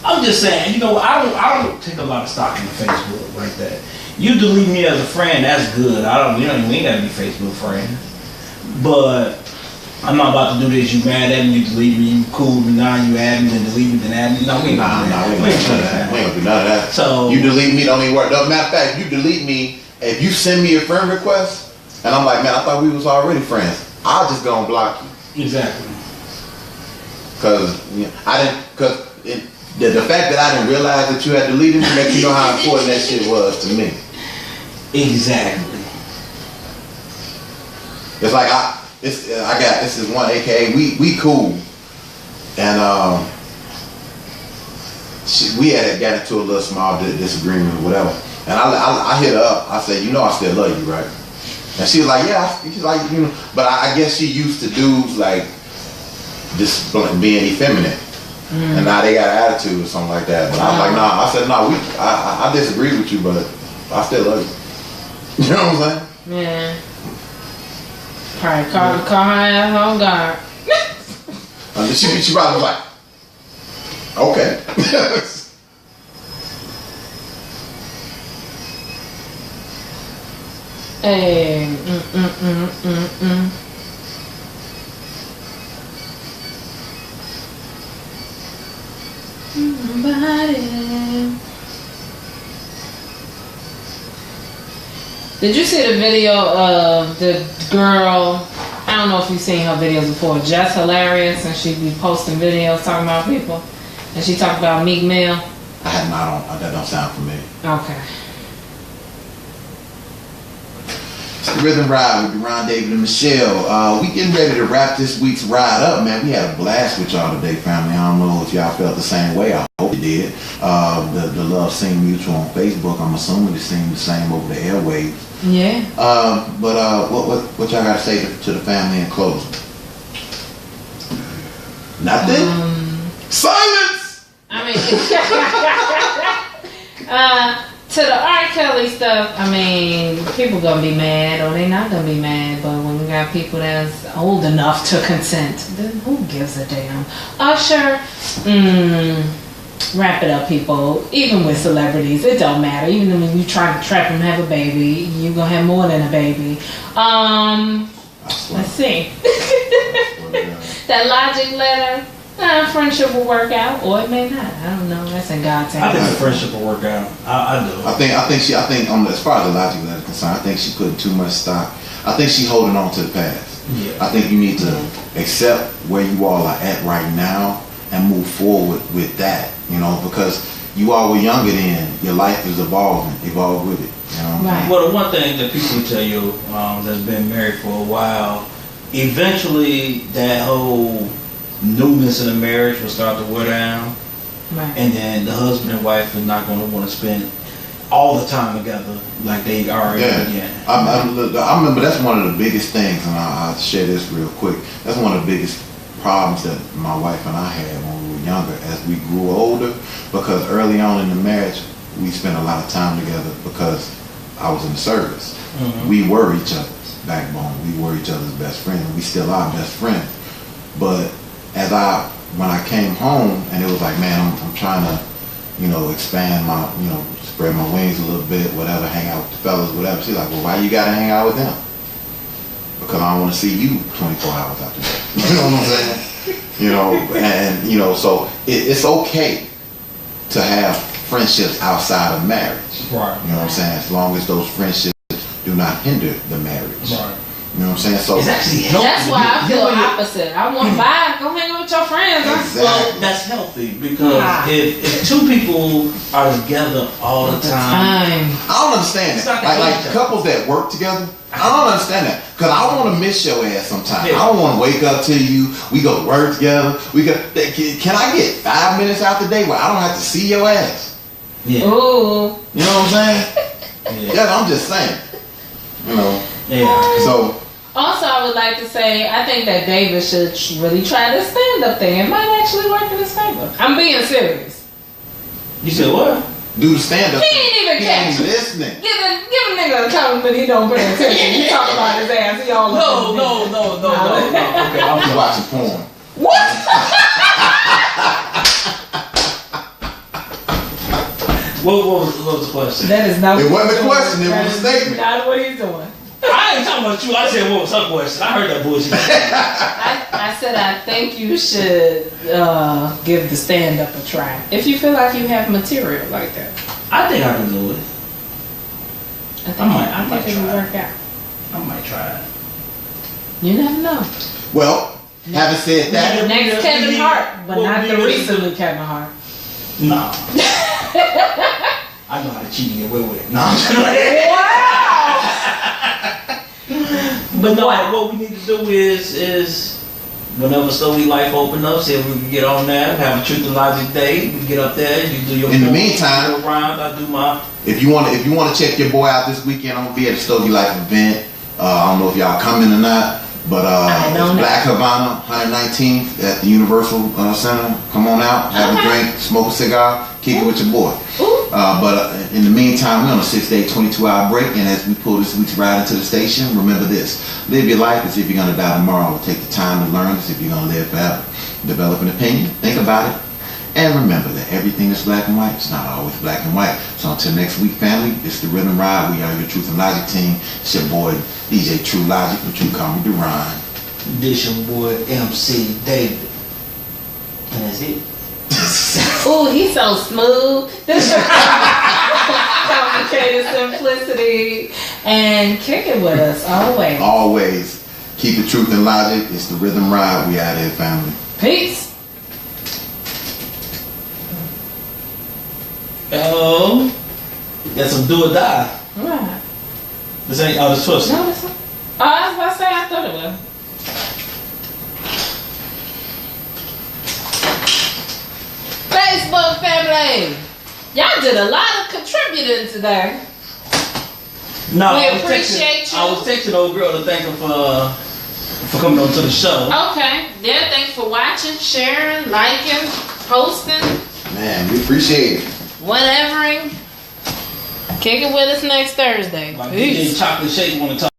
I'm just saying, I don't take a lot of stock in Facebook like that. You delete me as a friend, that's good. We ain't gotta be Facebook friends. But I'm not about to do this. You mad at me, you delete me, you cool me, now you add me, then delete me, then add me. No, we ain't gonna do that. We ain't gonna do none of that. So you delete me, don't even work. No, matter of fact, you delete me, if you send me a friend request, and I'm like, man, I thought we was already friends, I'll just go and block you. Exactly. The fact that I didn't realize that you had deleted me makes you know how important that shit was to me. Exactly. It's like this is one AKA we cool, and we had got into a little small disagreement or whatever, and I hit her up. I said, I still love you, right? And she was like, yeah. She's like, but I guess she used to dudes like just being effeminate. And now they got an attitude or something like that. But I was like, nah. I said, no. I disagree with you, but I still love you. You know what I'm saying? Yeah. Probably call her ass on guard. She probably was like, okay. Hey. Did you see the video of the girl? I don't know if you've seen her videos before. Jess Hilarious, and she be posting videos talking about people, and she talked about Meek Mill. I have not. That don't sound familiar. Okay. It's the Rhythm Ride with Ron, David, and Michelle. We getting ready to wrap this week's ride up, man. We had a blast with y'all today, family. I don't know if y'all felt the same way. I hope you did. The Love Sing Mutual on Facebook. I'm assuming it seemed the same over the airwaves. Yeah. But what y'all gotta say to the family in closing? Nothing. Silence. I mean, to the R. Kelly stuff, I mean, people gonna be mad or they not gonna be mad, but when we got people that's old enough to consent, then who gives a damn? Usher, wrap it up, people. Even with celebrities, it don't matter. Even when you try to trap them to have a baby, you gonna have more than a baby. Let's see. That Logic letter. Friendship will work out, or it may not. I don't know. That's in God's hands. I think the friendship will work out. I do. I think as far as the Logic letter is concerned, I think she put too much stock. I think she's holding on to the past. Yeah. I think you need to accept where you all are at right now and move forward with that. You know, because you all were younger then. Your life is evolve with it. You know. Right. Well, the one thing that people tell you that's been married for a while, eventually that whole newness in the marriage will start to wear down, Right. and then the husband and wife are not going to want to spend all the time together like they are. Yeah. I remember that's one of the biggest things, and I'll share this real quick. That's one of the biggest problems that my wife and I had when we were younger as we grew older, because early on in the marriage we spent a lot of time together because I was in the service. Mm-hmm. We were each other's backbone. We were each other's best friends. We still are best friends. But when I came home and it was like, man, I'm trying to, expand my, spread my wings a little bit, whatever, hang out with the fellas, whatever. She's like, well, why you gotta hang out with them? Because I don't want to see you 24 hours after that. You know what I'm saying? So it's okay to have friendships outside of marriage. Right. You know what I'm saying? As long as those friendships do not hinder the marriage. Right. You know what I'm saying? So it's actually healthy. That's why I feel opposite. I want to go hang out with your friends. Exactly. Well, that's healthy because if two people are together all the time, I don't understand that. Like couples that work together, I don't understand that. Because I want to miss your ass sometimes. Yeah. I don't want to wake up to you. We go to work together. Can I get 5 minutes out the day where I don't have to see your ass? Yeah. Ooh. You know what I'm saying? Yeah. I'm just saying. Yeah. So. Also, I would like to say, I think that David should really try this stand-up thing. It might actually work in his favor. I'm being serious. You said what? Do the stand-up. He ain't even catch it. Listening. Give a nigga a compliment. He don't pay attention. He talk about his ass. He all No. Okay, I'm watching porn. What? What was the question? That is not. It wasn't a question. It was a statement. Not what he's doing. I ain't talking about you. I said what was her question. I heard that bullshit. I said I think you should give the stand-up a try. If you feel like you have material like that. I think I can do it. I think it will work out. I might try it. You never know. Well, having said that, Next Kevin Hart, but not the recently Kevin Hart. No. I know how to cheat and get away with it. No. But no, what we need to do is whenever Story Life open up, see if we can get on there, have a Truth and Logic day. We get up there, you do your. In the meantime, you go around, I do my. If you want to check your boy out this weekend, I'm gonna be at the Stogie Life event. I don't know if y'all coming or not, but it's Black Havana, 119th at the Universal Center. Come on out, have a drink, smoke a cigar, kick it with your boy. But in the meantime, we're on a 6-day, 22-hour break, and as we pull this week's ride into the station, remember this: live your life as if you're gonna die tomorrow. Take the time to learn as if you're gonna live forever. Develop an opinion, think about it, and remember that everything is black and white. It's not always black and white. So until next week, family, it's the Rhythm Ride. We are your Truth and Logic team. It's your boy DJ True Logic, but you can call me Duran. This your boy MC David, and that's it. Ooh, he's so smooth. This is complicated simplicity and kick it with us always. Always keep it Truth and Logic. It's the Rhythm Ride. We out here, family. Peace. Oh, that's some do or die. Right. This ain't this Twister. No, this one. Oh, I was about to say, I thought it was. Facebook family, y'all did a lot of contributing today. No, We I was appreciate you. I was texting old girl to thank her for coming on to the show. Okay. Yeah, thanks for watching, sharing, liking, posting, Man, we appreciate it. whatevering. Kick it with us next Thursday. Like Peace. DJ Chocolate Shake want to talk.